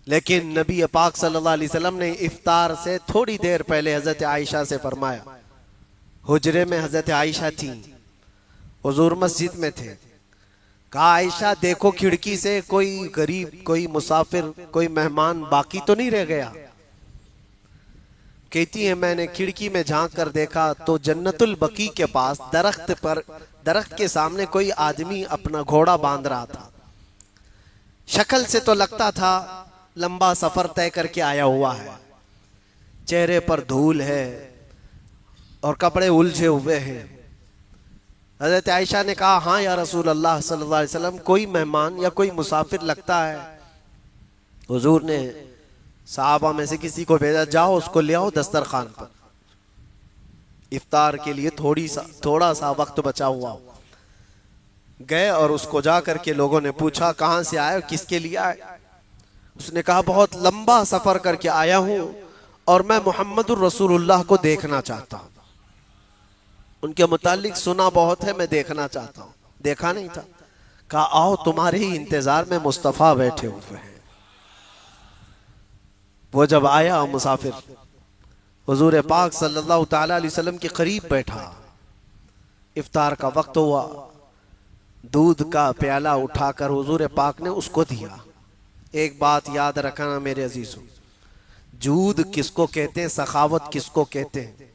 लेकिन नबी पाक सल्लल्लाहु अलैहि वसल्लम ने इफ्तार से थोड़ी देर पहले हजरत आयशा से फरमाया, हुजरे में हजरत आयशा थी, हुजूर मस्जिद में थे। कहा आयशा देखो खिड़की से कोई गरीब, कोई मुसाफिर, कोई मेहमान बाकी तो नहीं रह गया। कहती है मैंने खिड़की में झांक कर देखा तो जन्नतुल बकी के पास दरख्त के सामने कोई आदमी अपना घोड़ा बांध रहा था। शक्ल से तो लगता था लंबा सफर तय करके आया हुआ है, चेहरे पर धूल है और कपड़े उलझे हुए हैं। हजरत आयशा ने कहा हाँ या रसूल अल्लाह सल्लल्लाहु अलैहि वसल्लम, कोई मेहमान या कोई मुसाफिर लगता है। हुजूर ने सहाबा में से किसी को भेजा, जाओ उसको ले आओ दस्तरखान पर, इफ्तार के लिए थोड़ा सा वक्त बचा हुआ हो। गए और उसको जा करके लोगों ने पूछा कहां से आए, किसके लिए आए। उसने कहा बहुत लंबा सफर करके आया हूं और मैं मुहम्मदुर रसूलुल्लाह को देखना चाहता हूं। उनके मुतालिक सुना बहुत है, मैं देखना चाहता हूं, देखा नहीं था। कहा आओ तुम्हारे ही इंतजार में मुस्तफा बैठे हुए हैं। वो जब आया मुसाफिर हुजूर पाक सल्लल्लाहु ताला अलैहि वसल्लम के करीब बैठा, इफ्तार का वक्त हुआ, दूध का प्याला उठाकर हुजूर पाक ने उसको दिया। एक बात याद रखना मेरे अजीजों, जूद किसको कहते हैं, सखावत किसको कहते हैं।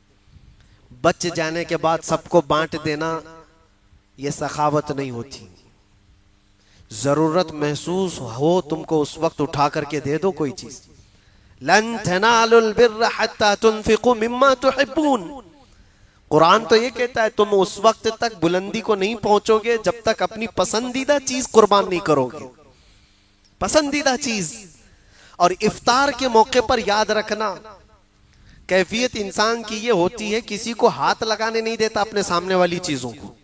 बच जाने के बाद सबको बांट देना ये सखावत नहीं होती। जरूरत महसूस हो तुमको उस वक्त उठा करके दे दो कोई चीज। लन तनालुल बिर्र हत्ता तुनफिकू मिम्मा तुहिब्बून। कुरान तो ये कहता है तुम उस वक्त तक बुलंदी को नहीं पहुंचोगे जब तक अपनी पसंदीदा चीज कुर्बान नहीं करोगे, पसंदीदा चीज। और इफ्तार के मौके पर याद रखना, कैफियत इंसान की ये होती है किसी को हाथ लगाने नहीं देता अपने सामने वाली चीजों को।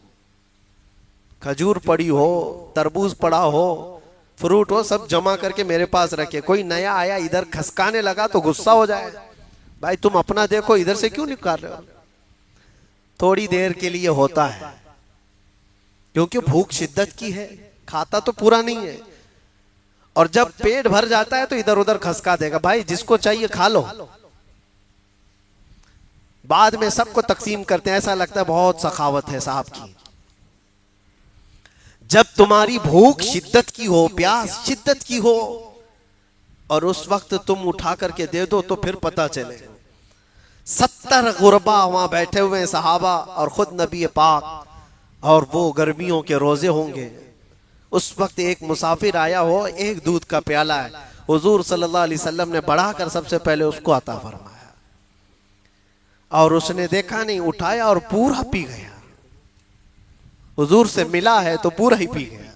खजूर पड़ी हो, तरबूज पड़ा हो, फ्रूट हो, सब जमा करके मेरे पास रखे। कोई नया आया इधर खसकाने लगा तो गुस्सा हो जाए, भाई तुम अपना देखो, इधर से क्यों निकाल रहे हो। थोड़ी देर के लिए होता है क्योंकि भूख शिद्दत की है, खाता तो पूरा नहीं है। और जब पेट भर जाता है तो इधर उधर खसका देगा, भाई जिसको चाहिए खा लो। बाद में सबको तकसीम करते हैं, ऐसा लगता है बहुत सखावत है साहब की। जब तुम्हारी भूख शिद्दत की हो, प्यास शिद्दत की हो और उस वक्त तुम उठा करके दे दो तो फिर पता चले। 70 गुरबा वहां बैठे हुए हैं सहाबा और खुद नबी पाक, और वो गर्मियों के रोजे होंगे। उस वक्त एक मुसाफिर आया हो, एक दूध का प्याला है, हुजूर सल्लल्लाहु अलैहि वसल्लम ने बढ़ाकर सबसे पहले उसको अता फरमाया और उसने देखा नहीं, उठाया और पूरा पी गया। हुजूर से मिला है तो पूरा ही पी गया।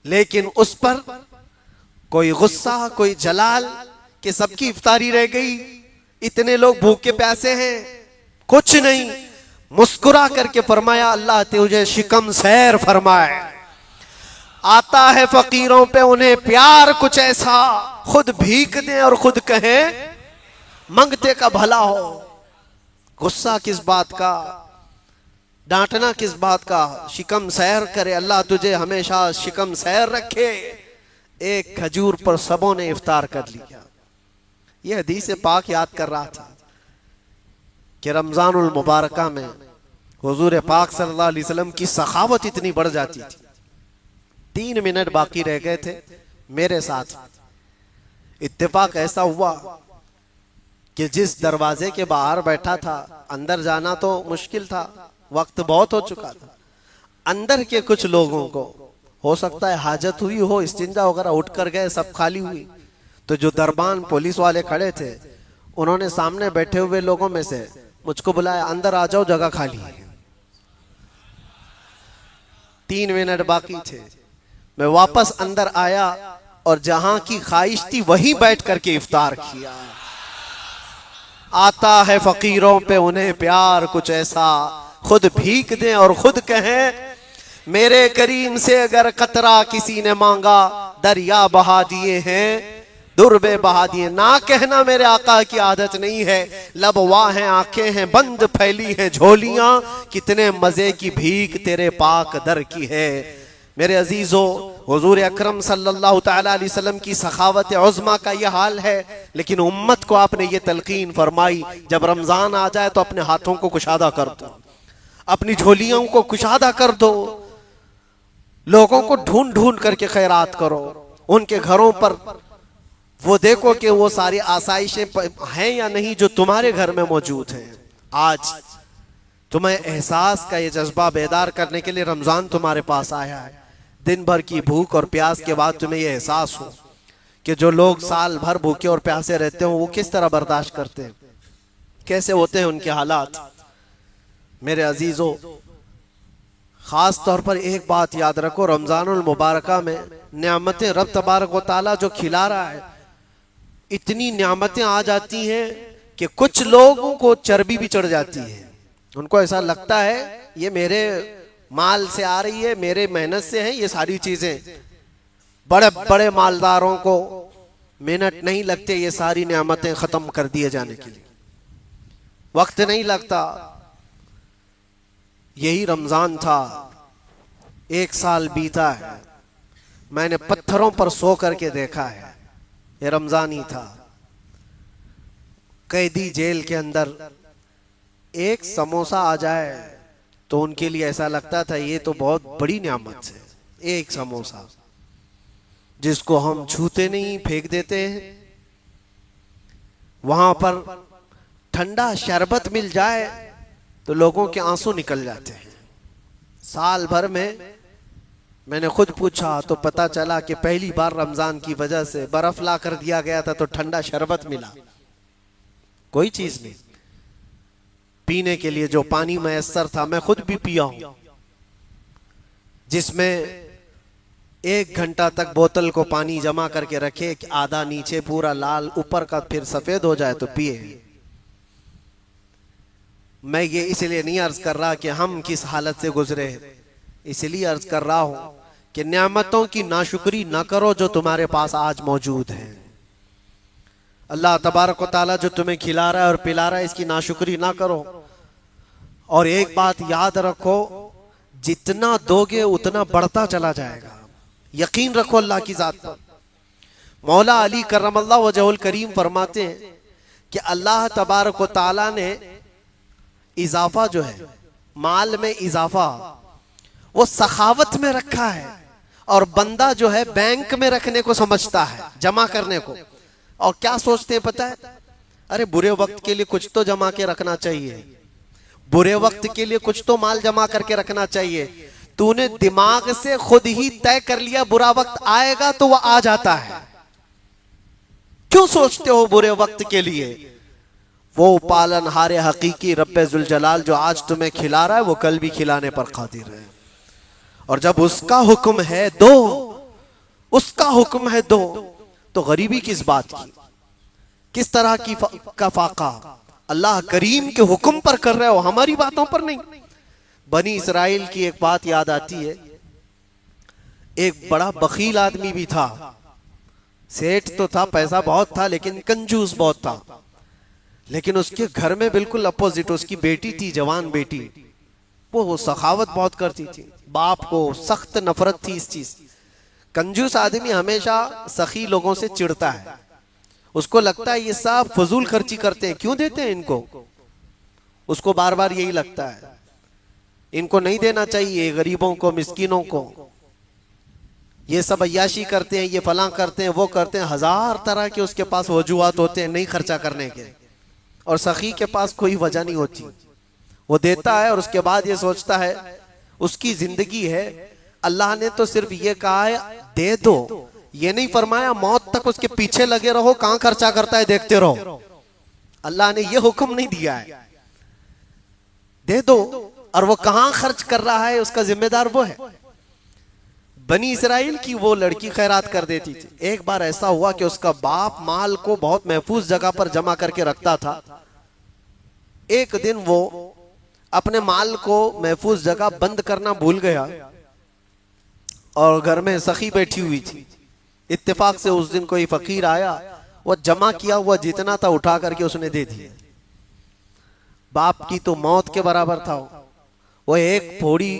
लेकिन उस पर कोई गुस्सा, कोई जलाल कि सबकी इफ्तारी रह गई, इतने लोग भूखे प्यासे हैं, कुछ नहीं। मुस्कुरा करके फरमाया अल्लाह तुझे शिकम सैर फरमाए। आता है फकीरों पे उन्हें प्यार कुछ ऐसा, खुद भीख दे और खुद कहे मंगते का भला हो। गुस्सा किस बात का, डांटना किस बात का, शिकम सैर करे, अल्लाह तुझे हमेशा शिकम सैर रखे। एक खजूर पर सबों ने इफ्तार कर लिया। यह हदीस पाक याद कर रहा था कि रमजानुल मुबारका में हुजूर पाक सल्लल्लाहु अलैहि वसल्लम की सखावत इतनी बढ़ जाती थी। 3 मिनट बाकी रह गए थे, मेरे साथ इत्तेफाक ऐसा हुआ कि जिस दरवाजे के बाहर बैठा था, अंदर जाना तो मुश्किल था, वक्त बहुत हो चुका था। अंदर के कुछ लोगों को हो सकता है हाजत हुई हो, इस्तिंजा वगैरह, उठ कर गए, सब खाली हुई। तो जो दरबान पुलिस वाले खड़े थे उन्होंने सामने बैठे हुए लोगों में से मुझको बुलाया, अंदर आ जाओ जगह खाली है। 3 मिनट बाकी थे, मैं वापस अंदर आया और जहां की ख्वाहिश थी वहीं बैठ करके इफ्तार किया। आता है फकीरों पे उन्हें प्यार कुछ ऐसा, खुद भीख दें और खुद कहें मेरे करीम से अगर कतरा किसी ने मांगा, दरिया बहा दिए हैं, दुर्बे बहा दिए। ना कहना मेरे आका की आदत नहीं है, लब वाह हैं, आंखें हैं बंद, फैली हैं झोलियां, कितने मजे की भीख तेरे पाक दर की है। मेरे अजीजों, हुजूर अकरम सल्लल्लाहु ताला अलैहि वसल्लम की सखावत उज़्मा का ये हाल है, लेकिन उम्मत को आपने ये तलकीन फरमाई, जब रमजान आ जाए तो अपने हाथों को कुशादा कर दो, अपनी झोलियों को कुशादा कर दो, लोगों को ढूंढ ढूंढ करके खैरात करो, उनके घरों पर वो देखो कि वो सारी आसाइशें हैं या नहीं जो तुम्हारे घर में मौजूद हैं। आज तुम्हें एहसास का ये जज्बा बेदार करने के लिए रमजान तुम्हारे पास आया है। दिन भर की भूख और प्यास के बाद तुम्हें ये एहसास हो कि जो लोग साल भर भूखे और प्यासे रहते हो वो किस तरह बर्दाश्त करते हैं, कैसे होते हैं उनके हालात। मेरे अजीजों, खास तौर पर एक बात याद रखो, रमजानुल मुबारका में नियामतें रब तबारक व तआला जो खिला रहा है, इतनी नियामतें आ जाती हैं कि कुछ लोगों को चर्बी भी चढ़ जाती है। उनको ऐसा लगता है ये मेरे माल से आ रही है, मेरे मेहनत से है ये सारी चीजें। बड़े बड़े मालदारों को मिनट नहीं लगते ये सारी नियामतें खत्म कर दिए जाने के लिए, वक्त नहीं लगता। यही रमजान था, एक साल बीता है, मैंने पत्थरों पर सो करके देखा है, ये रमजान ही था। कैदी जेल के अंदर एक समोसा आ जाए तो उनके लिए ऐसा लगता था ये तो बहुत बड़ी नियामत है। एक समोसा जिसको हम छूते नहीं, फेंक देते हैं। वहां पर ठंडा शरबत मिल जाए तो लोगों के आंसू निकल जाते हैं। साल भर में मैंने खुद पूछा तो पता चला कि पहली बार रमजान की वजह से बर्फ ला कर दिया गया था तो ठंडा शरबत मिला, कोई चीज नहीं। पीने के लिए जो पानी मैसर था, मैं खुद भी पिया हूं, जिसमें 1 घंटा तक बोतल को पानी जमा करके रखे कि आधा नीचे पूरा लाल, ऊपर का फिर सफेद हो जाए तो पिए। मैं ये इसलिए नहीं अर्ज कर रहा कि हम किस हालत से गुजरे, इसलिए अर्ज कर रहा हूं कि नियामतों की नाशुक्री ना करो जो तुम्हारे पास आज मौजूद है। अल्लाह तबारक व तआला जो तुम्हें खिला रहा है और पिला रहा है, इसकी नाशुक्री ना करो। और एक बात याद रखो, जितना दोगे उतना बढ़ता चला जाएगा। यकीन रखो अल्लाह की जात पर। मौला अली करमल्लाहु वजहुल करीम फरमाते हैं कि अल्लाह तबारक व तआला ने इजाफा जो है, माल में इजाफा, वो सखावत में रखा है, और बंदा जो है बैंक में रखने को समझता है, जमा करने को। और क्या सोचते हैं पता है, अरे बुरे वक्त के लिए कुछ तो जमा के रखना चाहिए, बुरे वक्त के लिए कुछ तो माल जमा करके रखना चाहिए। तूने दिमाग से खुद ही तय कर लिया बुरा वक्त आएगा तो वह आ जाता है। क्यों सोचते हो बुरे वक्त के लिए? वो पालनहार हकीकी रब्बे जुल जलाल जो आज तुम्हें खिला रहा है वो कल भी खिलाने पर कादिर है। और जब उसका हुक्म है दो, उसका हुक्म है दो, तो गरीबी किस बात की, किस तरह की का फाका अल्लाह करीम के हुक्म पर कर रहे हो, हमारी बातों पर नहीं। बनी इसराइल की एक बात याद आती है, एक बड़ा बखील आदमी भी था, सेठ तो था, पैसा बहुत था, लेकिन कंजूस बहुत था। लेकिन उसके घर में बिल्कुल अपोजिट उसकी बेटी थी, जवान बेटी, वो सखावत बहुत करती थी। बाप को सख्त नफरत थी इस चीज। कंजूस आदमी हमेशा सखी लोगों से चिढ़ता है, उसको लगता है ये सब फजूल खर्ची करते हैं, क्यों देते हैं इनको। उसको बार बार यही लगता है इनको नहीं देना चाहिए, गरीबों को, मिस्किनों को। ये सब अय्याशी करते हैं, ये फलां करते हैं, वो करते हैं, हजार तरह के उसके पास वजूहात होते हैं नहीं खर्चा करने के। और सखी के पास कोई वजह नहीं होती, वो देता है और उसके बाद ये सोचता है उसकी जिंदगी है, अल्लाह ने तो सिर्फ ये कहा है दे दो, ये नहीं फरमाया मौत तक उसके पीछे लगे रहो, कहां खर्चा करता है देखते रहो। अल्लाह ने ये हुक्म नहीं दिया है, दे दो, और वो कहां खर्च कर रहा है उसका जिम्मेदार वो है। बनी इसराइल की वो लड़की खैरात कर देती थी। एक बार ऐसा हुआ कि उसका बाप माल को बहुत महफूज जगह पर जमा करके रखता था। एक दिन वो अपने माल को महफूज जगह बंद करना भूल गया और घर में सखी बैठी हुई थी। इत्तेफाक से उस दिन कोई फकीर आया, वो जमा किया हुआ जितना था उठा करके उसने दे दिया। बाप की तो मौत के बराबर था। वो एक फोड़ी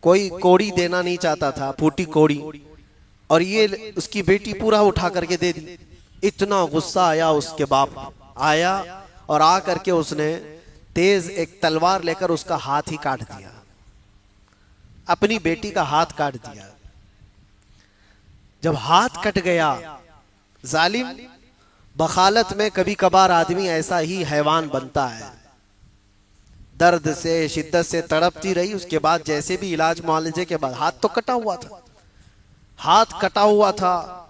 कोई कोड़ी देना नहीं चाहता था, फूटी कोड़ी, और ये उसकी बेटी पूरा उठा करके दे दी। इतना गुस्सा आया उसके बाप, आया और आ करके उसने तेज एक तलवार लेकर उसका हाथ ही काट दिया, अपनी बेटी का हाथ काट दिया। जब हाथ कट गया, जालिम बखालत में कभी कभार आदमी ऐसा ही हैवान बनता है। दर्द से शिद्दत से तड़पती रही, उसके बाद जैसे भी इलाज मुआलजे के बाद, हाथ तो कटा हुआ था, हाथ कटा हुआ था।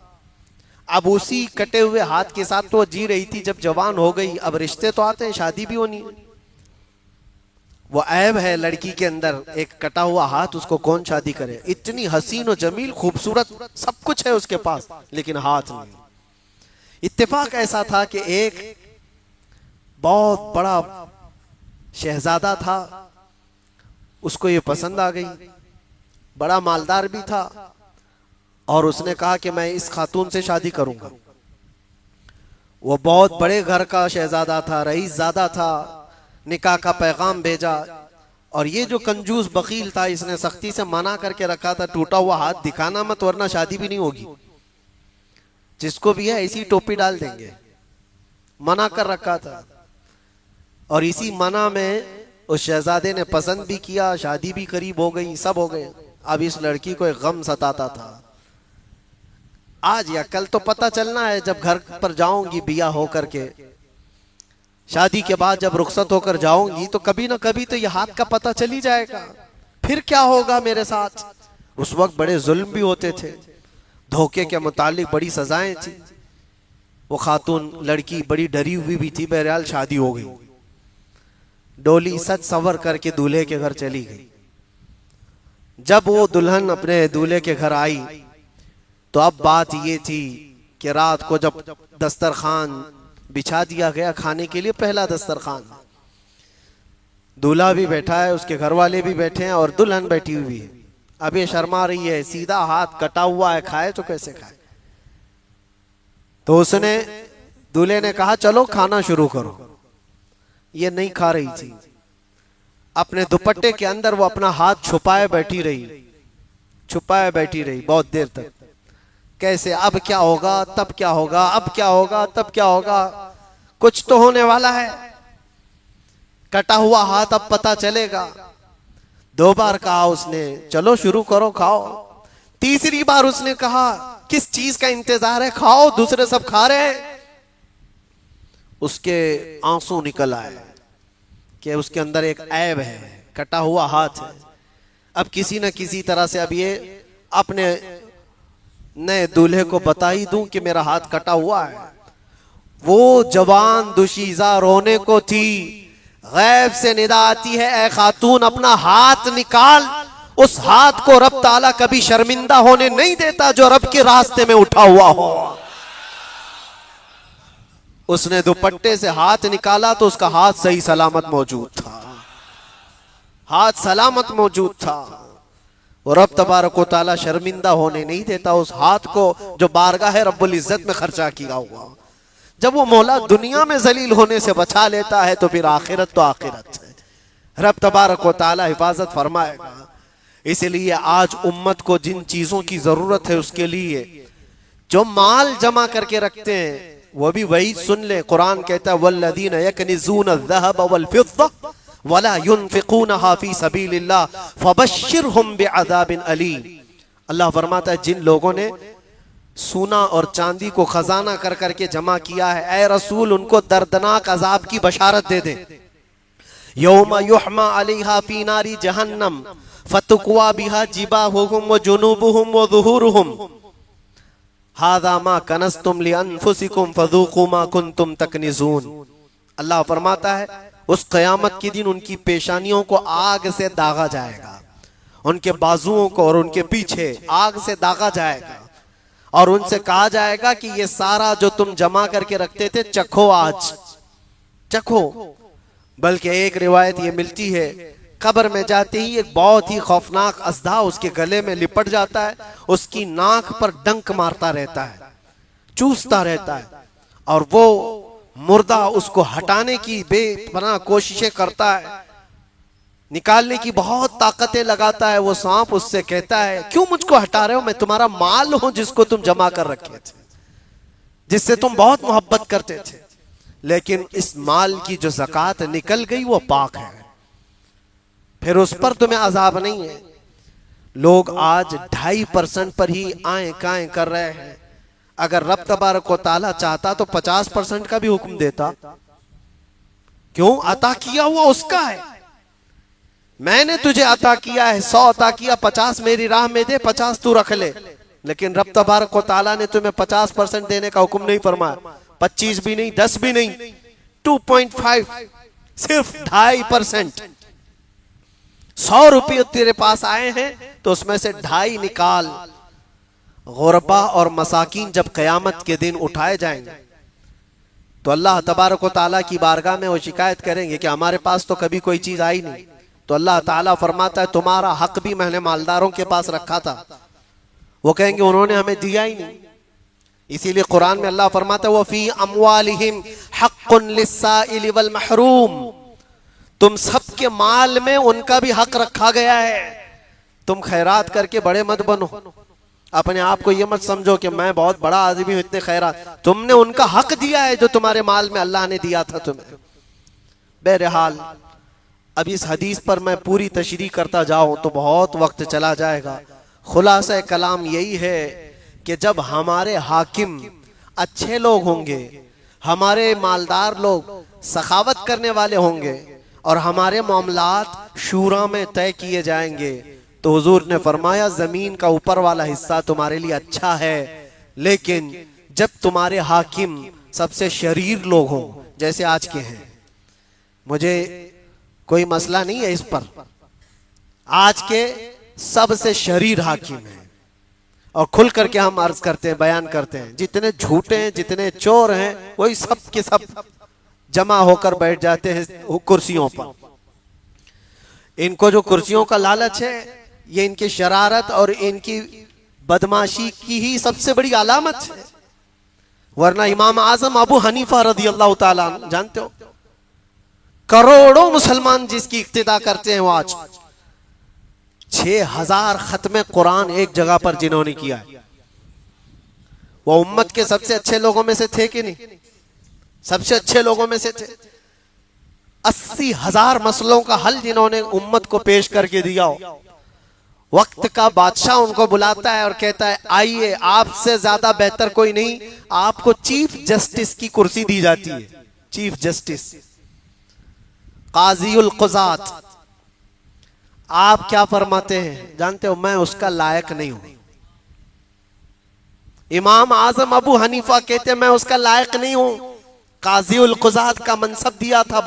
अब उसी कटे हुए हाथ के साथ तो जी रही थी। जब जवान हो गई, अब रिश्ते तो आते हैं, शादी भी होनी है। वो ऐब है लड़की के अंदर, एक कटा हुआ हाथ, उसको कौन शादी करे। इतनी हसीन और जमील खूबसूरत सब कुछ है उसके पास, लेकिन हाथ नहीं। इत्तेफाक ऐसा था कि एक बहुत बड़ा शहजादा था, उसको ये पसंद आ गई, बड़ा मालदार भी था, और उसने कहा कि मैं इस खातून से शादी करूंगा। वो बहुत बड़े घर का शहजादा था, रईस ज़्यादा था। निकाह का पैगाम भेजा, और ये जो कंजूस बकील था, इसने सख्ती से मना करके रखा था, टूटा हुआ हाथ दिखाना मत वरना शादी भी नहीं होगी, जिसको भी है ऐसी टोपी डाल देंगे, मना कर रखा था। और इसी मना में उस शहजादे ने पसंद भी किया, शादी भी करीब हो गई, सब हो गए। अब इस लड़की को एक गम सताता था, आज या कल तो पता चलना है। जब घर पर जाऊंगी बिया होकर के, शादी के बाद जब रुखसत होकर जाऊंगी, तो कभी ना कभी तो ये हाथ का पता चल ही जाएगा, फिर क्या होगा मेरे साथ। उस वक्त बड़े जुल्म भी होते थे, धोखे के मुतालिक बड़ी सजाएं थी। वो खातून लड़की बड़ी डरी हुई भी थी। बहरहाल शादी हो गई, डोली सज सवर करके दूल्हे के घर चली गई। जब वो दुल्हन अपने दूल्हे के घर आई, तो अब बात ये थी कि रात को जब दस्तरखान बिछा दिया गया खाने के लिए, पहला दस्तरखान, दूल्हा भी बैठा है, उसके घर वाले भी बैठे हैं और दुल्हन बैठी हुई है। अब ये शर्मा रही है, सीधा हाथ कटा हुआ है, खाए तो कैसे खाए। तो उसने, दूल्हे ने कहा चलो खाना शुरू करो। ये नहीं खा रही थी, अपने दुपट्टे के अंदर वो अपना हाथ छुपाए बैठी रही, छुपाए बैठी रही बहुत देर तक। कैसे, अब क्या होगा, तब क्या होगा, अब क्या होगा, तब क्या होगा, कुछ तो होने वाला है, कटा हुआ हाथ अब पता चलेगा। 2 बार कहा उसने चलो शुरू करो खाओ। तीसरी बार उसने कहा किस चीज का इंतजार है, खाओ, दूसरे सब खा रहे हैं। उसके आंसू निकल आए कि उसके अंदर एक ऐब है, कटा हुआ हाथ है। अब किसी न किसी तरह से अब ये अपने नए दूल्हे को बता ही दूं कि मेरा हाथ कटा हुआ है। वो जवान दुशीजा रोने को थी, गैब से निदा आती है, ए खातून अपना हाथ निकाल। उस हाथ को रब ताला कभी शर्मिंदा होने नहीं देता जो रब के रास्ते में उठा हुआ हो। उसने दुपट्टे से हाथ निकाला तो उसका हाथ सही सलामत मौजूद था, हाथ सलामत मौजूद था। और रब तबारक व तआला शर्मिंदा होने नहीं देता उस हाथ को जो बारगाह रब्बुल इज्जत में खर्चा किया हुआ। जब वो मौला दुनिया में जलील होने से बचा लेता है तो फिर आखिरत तो आखिरत है, रब तबारक व तआला हिफाजत फरमाएगा। इसलिए आज उम्मत को जिन चीजों की जरूरत है उसके लिए जो माल जमा करके रखते हैं वो भी वही सुन ले। कुरान कहता है वल्लदीना यकनिज़ून अज़्ज़हब वल फिद्दा वला युनफ़िक़ूनहा फ़ी सबीलिल्लाह फ़बश्शिरहुम बिअज़ाबिन अलीम। अल्लाह फरमाता है जिन लोगों ने सोना और चांदी को खजाना कर करके जमा किया है, ऐ रसूल उनको दर्दनाक अजाब की बशारत दे दे। यौमा युहमा अलैहा फ़ी नारी जहन्नम फतुक्वा बिहा जिबाहुहुम व जुनूबुहुम व ज़ुहूरुहुम हाज़ा मा कनज़्तुम लिअन्फुसिकुम फ़ज़ूक़ू मा कुन्तुम तकनिज़ून। अल्लाह फरमाता है उस क़यामत के दिन उनकी पेशानियों को आग से दागा जाएगा, उनके बाजुओं को और उनके पीछे आग से दागा जाएगा, और उनसे कहा जाएगा कि ये सारा जो तुम जमा करके रखते थे चखो, आज चखो। बल्कि एक रिवायत ये मिलती है कब्र में जाते ही एक बहुत ही खौफनाक अज़दा उसके गले में लिपट जाता है, उसकी नाक पर डंक मारता रहता है, चूसता रहता है, और वो मुर्दा उसको हटाने की बेपनाह कोशिशें करता है। निकालने की बहुत ताकतें लगाता है। वो सांप उससे कहता है क्यों मुझको हटा रहे हो, मैं तुम्हारा माल हूं जिसको तुम जमा कर रखे थे, जिससे तुम बहुत मोहब्बत करते थे, लेकिन इस माल की जो ज़कात निकल गई वो पाक है, फिर उस पर तुम्हें अजाब नहीं है। लोग आज 2.5% पर ही आए काएं कर रहे हैं। अगर रब तबारक व तआला चाहता तो 50% का भी हुक्म देता। क्यों? अता किया हुआ उसका है। मैंने तुझे अता किया है, 100 अता किया, 50 मेरी राह में दे, 50 तू रख ले। लेकिन रब तबारक व तआला ने तुम्हें 50% देने का हुक्म नहीं फरमाया, 25 भी नहीं, 10 भी नहीं, 2.5, सिर्फ 2.5%। 100 रुपये तेरे पास आए हैं तो उसमें से 2.5 निकाल। गुरबा और मसाकीन जब कयामत के दिन उठाए जाएंगे तो अल्लाह तबारक व तआला की बारगाह में वो शिकायत करेंगे कि हमारे पास तो कभी कोई चीज आई नहीं। तो अल्लाह ताला फरमाता है तुम्हारा हक भी मैंने मालदारों के पास रखा था। वो कहेंगे उन्होंने हमें दिया ही नहीं। इसीलिए कुरान में अल्लाह फरमाता है वफी अमवालिहिम हक्कुन लिस्साइल वल महरूम, तुम सबके माल में उनका भी हक रखा गया है। तुम खैरात करके बड़े मत बनो, अपने आप को ये मत समझो कि मैं बहुत बड़ा आदमी हूं, इतने खैरात। तुमने उनका हक दिया है जो तुम्हारे माल में अल्लाह ने दिया था तुम्हें। बहरहाल अब इस हदीस पर मैं पूरी तशरीह करता जाऊं तो बहुत वक्त चला जाएगा। खुलासा कलाम यही है कि जब हमारे हाकिम अच्छे लोग होंगे, हमारे मालदार लोग सखावत करने वाले होंगे और हमारे मामलात शूरा में तय किए जाएंगे, तो हुजूर ने फरमाया जमीन का ऊपर वाला हिस्सा तुम्हारे लिए अच्छा है। लेकिन जब तुम्हारे हाकिम सबसे शरीर लोग हों, जैसे आज के हैं, मुझे कोई मसला नहीं है इस पर, आज के सबसे शरीर हाकिम हैं और खुल करके हम अर्ज करते हैं, बयान करते हैं, जितने झूठे हैं, जितने चोर हैं, वही सब के सब जमा होकर बैठ जाते हैं कुर्सियों पर। इनको जो कुर्सियों का लालच है, ये इनकी शरारत और इनकी बदमाशी की ही सबसे बड़ी अलामत है। वरना इमाम आजम अबू हनीफा रदी अल्लाह ताला जानते हो, करोड़ों मुसलमान जिसकी इक्तिदा करते हैं, वो आज 6000 खत्मे कुरान एक जगह पर जिन्होंने किया है, वो उम्मत के सबसे अच्छे लोगों में से थे कि नहीं? सबसे अच्छे लोगों में से थे। 80,000 मसलों का हल जिन्होंने उम्मत को पेश करके दिया हो। वक्त का बादशाह उनको बुलाता है और कहता है आइए, आपसे ज्यादा बेहतर कोई नहीं, आपको चीफ जस्टिस की कुर्सी दी जाती है। चीफ जस्टिस, काज़ीउल क़ुज़ात। आप क्या फरमाते हैं जानते हो? मैं उसका लायक नहीं हूं। इमाम आजम अबू हनीफा कहते हैं मैं उसका लायक नहीं हूं। काज़ीउल क़ुज़ात का मनसब दिया था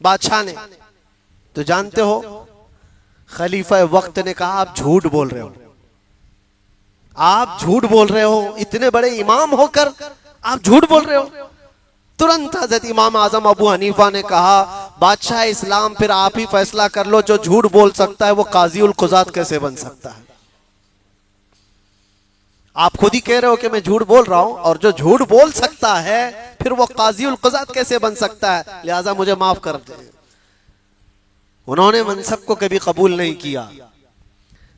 बादशाह ने। तो जानते हो खलीफा वक्त ने कहा आप झूठ बोल रहे हो, आप झूठ बोल रहे हो, इतने बड़े इमाम होकर आप झूठ बोल रहे हो। तुरंत हजरत इमाम आजम अबू हनीफा ने कहा बादशाह इस्लाम, फिर आप ही फैसला कर लो, जो झूठ बोल सकता है वो काज़ीउल क़ुज़ात कैसे बन सकता है? आप खुद ही कह रहे हो कि मैं झूठ बोल रहा हूं, और जो झूठ बोल सकता है फिर वो काज़ीउल क़ुज़ात कैसे बन सकता है? लिहाजा मुझे माफ कर दे। उन्होंने मनसब को कभी कबूल नहीं किया।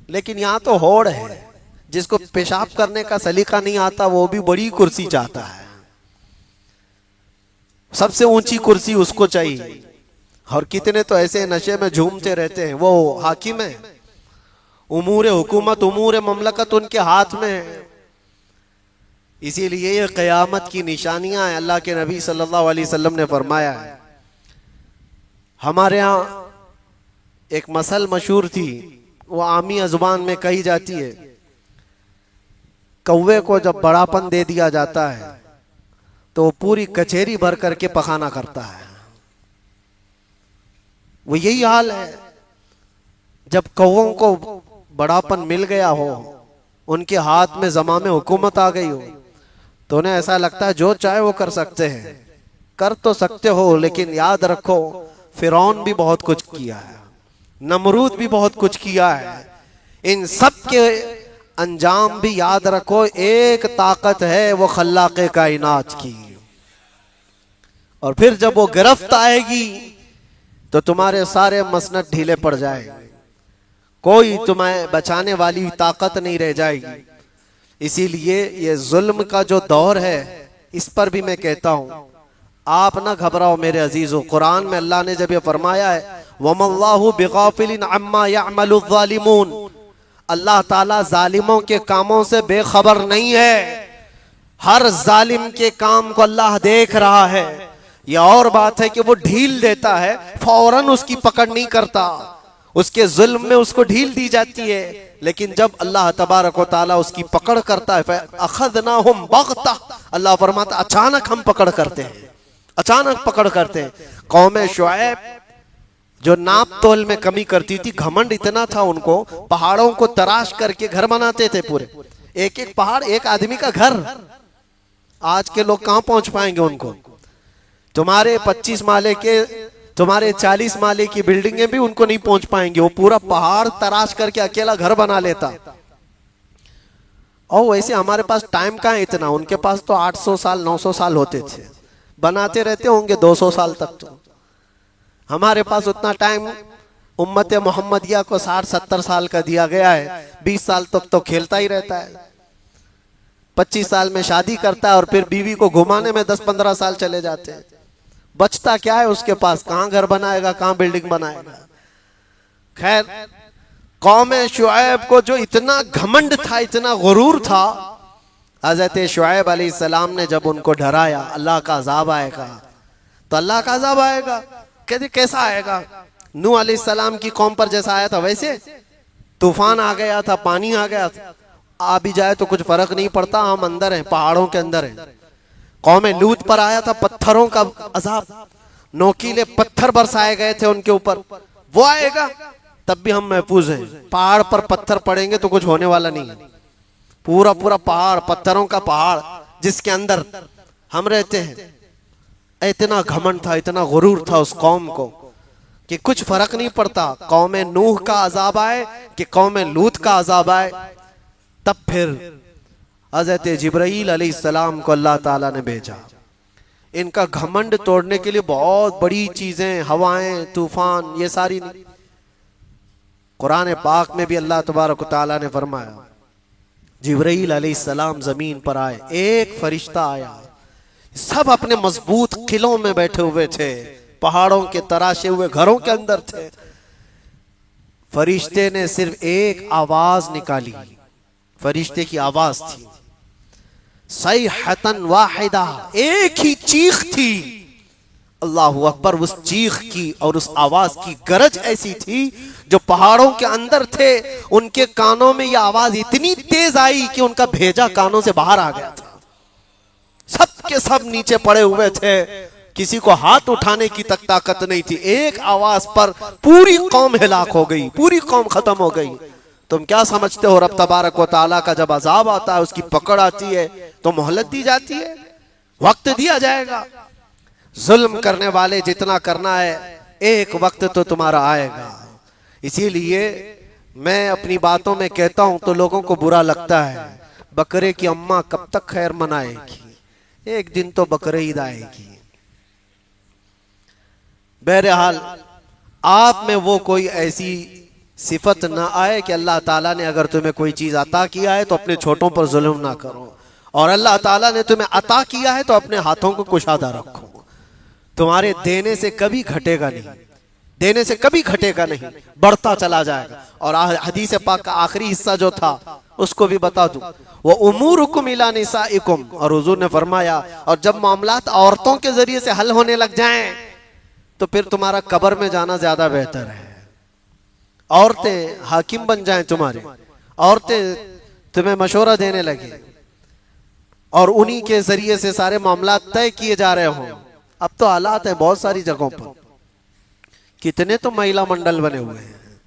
लेकिन यहां तो होड़ है, जिसको पेशाब करने का सलीका नहीं आता वो भी बड़ी कुर्सी चाहता है, सबसे ऊंची कुर्सी उसको चाहिए। और कितने तो ऐसे नशे में झूमते रहते हैं, वो हाकिम है, उमूर हुकूमत, उमूर ममलकत उनके हाथ में है। इसीलिए ये क़यामत की निशानियां हैं। अल्लाह के नबी सल्लल्लाहु अलैहि वसल्लम ने फरमाया है, हमारे यहाँ एक मसल मशहूर थी, वो आमी ज़ुबान में कही जाती है, कौवे को जब बड़ापन दे दिया जाता है तो वो पूरी कचेरी भर करके पखाना करता है। वो यही हाल है, जब कौवों को बड़ापन मिल गया हो, उनके हाथ में ज़माम हुकूमत आ गई हो, तो उन्हें ऐसा लगता है जो चाहे वो कर सकते हैं। कर तो सकते हो, लेकिन याद रखो फिरौन भी बहुत कुछ किया है, नमरूद भी बहुत कुछ किया है। इन सब के अंजाम भी याद रखो, एक ताकत है वो खल्लाक़े कायनात की। और फिर जब वो गिरफ्त आएगी, तो तुम्हारे सारे मसनद ढीले पड़ जाएंगे, कोई तुम्हें बचाने वाली ताकत नहीं रह जाएगी। इसीलिए ये जुल्म का जो दौर है, इस पर भी मैं कहता हूं आप ना घबराओ मेरे अजीजों। कुरान में अल्लाह ने जब ये फरमाया है वमल्लाहु बिगाफिलिन अम्मा यअमलु ज़ालिमून, अल्लाह ताला जालिमों के कामों से बेखबर नहीं है। हर जालिम के काम को अल्लाह देख रहा है। यह और बात है कि वो ढील देता है, फौरन उसकी पकड़ नहीं करता, उसके जुल्म में उसको ढील दी जाती है। लेकिन जब अल्लाह तबारक व तआला उसकी पकड़ करता है, अखज़नाहुम बग़ता, अल्लाह फरमाता अचानक हम पकड़ करते हैं, अचानक पकड़ करते हैं। कौम शुएब जो नाप तोल में कमी करती थी, घमंड इतना था उनको, पहाड़ों को तराश करके घर बनाते थे पूरे, एक एक पहाड़ एक आदमी का घर। आज के लोग कहां पहुंच पाएंगे उनको? तुम्हारे 25 माले के, तुम्हारे 40 माले की बिल्डिंगें भी उनको नहीं पहुंच पाएंगे। वो पूरा पहाड़ तराश करके अकेला घर बना लेता। और वैसे हमारे पास टाइम कहाँ है इतना, उनके पास तो 800 साल 900 साल होते थे, बनाते रहते होंगे 200 साल तक। तो हमारे पास उतना टाइम उम्मत मोहम्मदिया को 60-70 साल का दिया गया है। 20 साल तक तो खेलता ही रहता है, 25 साल में शादी करता है और फिर बीवी को घुमाने में 10-15 साल चले जाते हैं। बचता क्या है उसके पास? कहां घर बनाएगा, कहां बिल्डिंग बनाएगा? खैर, कौम शुएब को जो इतना घमंड था, इतना गुरूर था, हजरत शुएब अलैहिस्सलाम ने जब उनको डराया अल्लाह का अजाब आएगा, तो अल्लाह का अजाब आएगा। कहते कैसा आएगा? नूह अलैहिस्सलाम की कौम पर जैसा आया था वैसे? तूफान आ गया था, पानी आ गया था, आ भी जाए तो कुछ फर्क नहीं पड़ता, हम अंदर हैं, पहाड़ों के अंदर हैं। कौम लूत पर आया था पत्थरों का अजाब, नोकीले पत्थर बरसाए गए थे उनके ऊपर, वो आएगा तब भी हम महफूज हैं। पहाड़ पर पत्थर पड़ेंगे तो कुछ होने वाला नहीं है। पूरा पूरा पहाड़, पत्थरों का पहाड़ जिसके अंदर हम रहते हैं। इतना घमंड था, इतना गुरूर था उस कौम को कि कुछ फर्क नहीं पड़ता कौम नूह का अजाब आए कि कौम लूत का अजाब आए। तब फिर हज़रत जिब्राईल अलैहिस्सलाम को अल्लाह ताला ने भेजा इनका घमंड तोड़ने के लिए। बहुत बड़ी चीजें, हवाएं, तूफान, ये सारी नहीं। कुरान पाक में भी अल्लाह तबारक ताला ने फरमाया जिब्राईल अलैहिस्सलाम जमीन पर आए, एक फरिश्ता आया, सब अपने मजबूत किलों में बैठे हुए थे, पहाड़ों के तराशे हुए घरों के अंदर थे। फरिश्ते ने सिर्फ एक आवाज निकाली, फरिश्ते की आवाज थी सैहतन वाहिदा, एक ही चीख थी। अल्लाहु अकबर। उस चीख की और उस आवाज की गरज ऐसी थी, जो पहाड़ों के अंदर थे उनके कानों में यह आवाज इतनी तेज आई कि उनका भेजा कानों से बाहर आ गया था। सब के सब नीचे पड़े हुए थे, किसी को हाथ उठाने की तक ताकत नहीं थी। एक आवाज पर पूरी कौम हिलाक हो गई, पूरी कौम खत्म हो गई। तुम क्या समझते हो, रब तबारक व तआला का जब अजाब आता है, उसकी पकड़ आती है तो मोहलत दी जाती है, वक्त दिया जाएगा। जुल्म करने वाले जितना करना है, एक वक्त तो तुम्हारा आएगा। इसीलिए मैं अपनी बातों में कहता हूं तो लोगों को बुरा लगता है, बकरे की अम्मा कब तक खैर मनाएगी, एक दिन तो बकरे ईद आएगी। बहरहाल आप में वो कोई ऐसी सिफत ना आए कि अल्लाह ताला ने अगर तुम्हें कोई चीज अता किया है तो अपने छोटों पर जुल्म ना करो, और अल्लाह ताला ने तुम्हें अता किया है तो अपने हाथों को कुशादा रखो। तुम्हारे देने से कभी घटेगा नहीं, देने से कभी घटेगा नहीं, बढ़ता चला जाएगा। और हदीस पाक का आखिरी हिस्सा जो था उसको भी बता दूं, वो उमूरुकुम इला निसाइकुम, और हुजूर ने फरमाया और जब मामलात औरतों के जरिए से हल होने लग जाएं तो फिर तुम्हारा कब्र में जाना ज्यादा बेहतर है। औरतें हाकिम बन जाएं तुम्हारे, औरतें तुम्हें मशवरा देने लगे और उन्हीं के जरिए से सारे मामलात तय किए जा रहे हों। अब तो हालात है बहुत सारी जगहों पर, कितने तो महिला मंडल बने हुए हैं,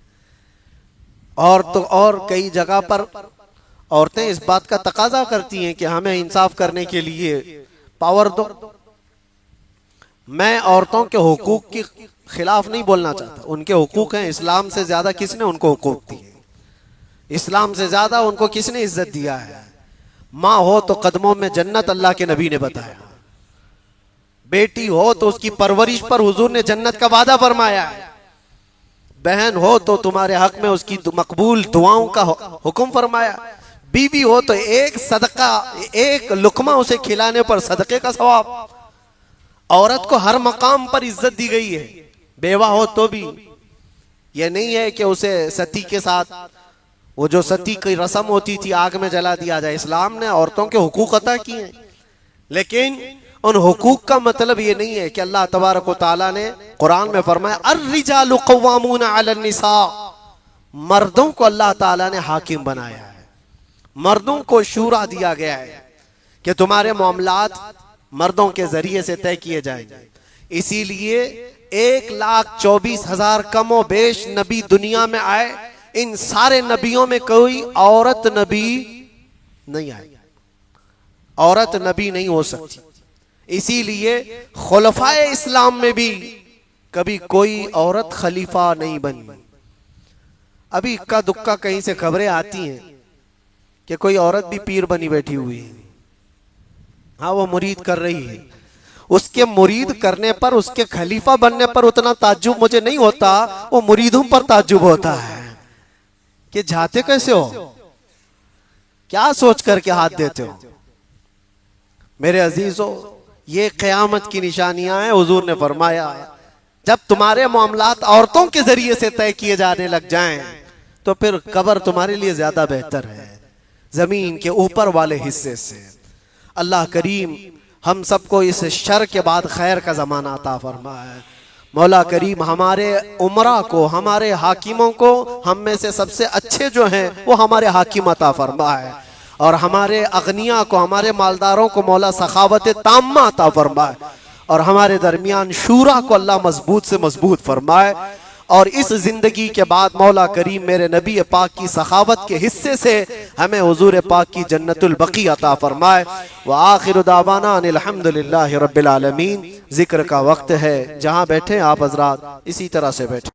और कई जगह पर औरतें इस बात का तकाजा करती हैं कि हमें इंसाफ करने के लिए पावर दो। मैं औरतों के हुकूक के खिलाफ नहीं बोलना चाहता, उनके हुकूक हैं। इस्लाम से ज्यादा किसने उनको हुकूक दिए, इस्लाम से ज्यादा उनको किसने इज्जत दिया है। माँ हो तो कदमों में जन्नत, अल्लाह के नबी ने बताया। बेटी हो तो उसकी परवरिश पर हुजूर ने जन्नत का वादा फरमाया है। बहन हो तो तुम्हारे हक में उसकी मकबूल दुआओं का हुक्म फरमाया। बीवी हो तो एक सदका, एक लुकमा उसे खिलाने पर सदके का सवाब। औरत को हर मकाम पर इज्जत दी गई है। बेवा हो तो भी यह नहीं है कि उसे सती के साथ, वो जो सती की रस्म होती थी, आग में जला दिया जाए। इस्लाम ने औरतों के हुकूक अता किए हैं, लेकिन उन हुकूक का मतलब ये नहीं है कि अल्लाह तबारक व तआला ने कुरान में फरमाया अर्रिजालु कव्वामूना अलन निसा, मर्दों को अल्लाह ताला ने हाकिम बनाया है, मर्दों को शूरा दिया गया है कि तुम्हारे मामलात मर्दों के जरिए से तय किए जाएंगे। इसीलिए 1,24,000 कमो बेश नबी दुनिया में आए, इन सारे नबियों में कोई औरत नबी नहीं आई, औरत नबी नहीं हो सकती। इसीलिए खुलफाए इस्लाम में भी कभी कोई औरत खलीफा नहीं बनी। अभी इक्का दुक्का कहीं से खबरें आती हैं कि कोई औरत भी पीर बनी बैठी हुई है। हाँ, वो मुरीद कर रही है। उसके मुरीद करने पर, उसके खलीफा बनने पर उतना ताज्जुब मुझे नहीं होता, वो मुरीदों पर ताज्जुब होता है कि जाते कैसे हो, क्या सोच करके हाथ देते हो। मेरे अजीजों, ये क़यामत की निशानियां हैं। हुजूर ने फरमाया जब तुम्हारे मामलात औरतों के जरिए से तय किए जाने लग जाएं तो फिर कब्र तुम्हारे लिए ज्यादा बेहतर है जमीन के ऊपर वाले हिस्से से। अल्लाह करीम हम सबको इस शर के बाद खैर का जमाना अता फरमाए। मौला करीम हमारे उमरा को, हमारे हाकिमों को हम में से सबसे अच्छे जो हैं वो हमारे हाकिम अता फरमाए, और हमारे अगनिया को, हमारे मालदारों को मौला सखावत ताम्मा अता फरमाए, और हमारे दरमियान शूरा को अल्लाह मजबूत से मजबूत फरमाए। और इस जिंदगी के बाद मौला करीम मेरे नबी पाक की सखावत के हिस्से से हमें हुजूर पाक की जन्नतुल बकी अता फरमाए। व आखिरु दावाना अनिल हम्दुलिल्लाहि रब्बिल आलमीन। जिक्र का वक्त है, जहाँ बैठे आप हजरात इसी तरह से बैठे।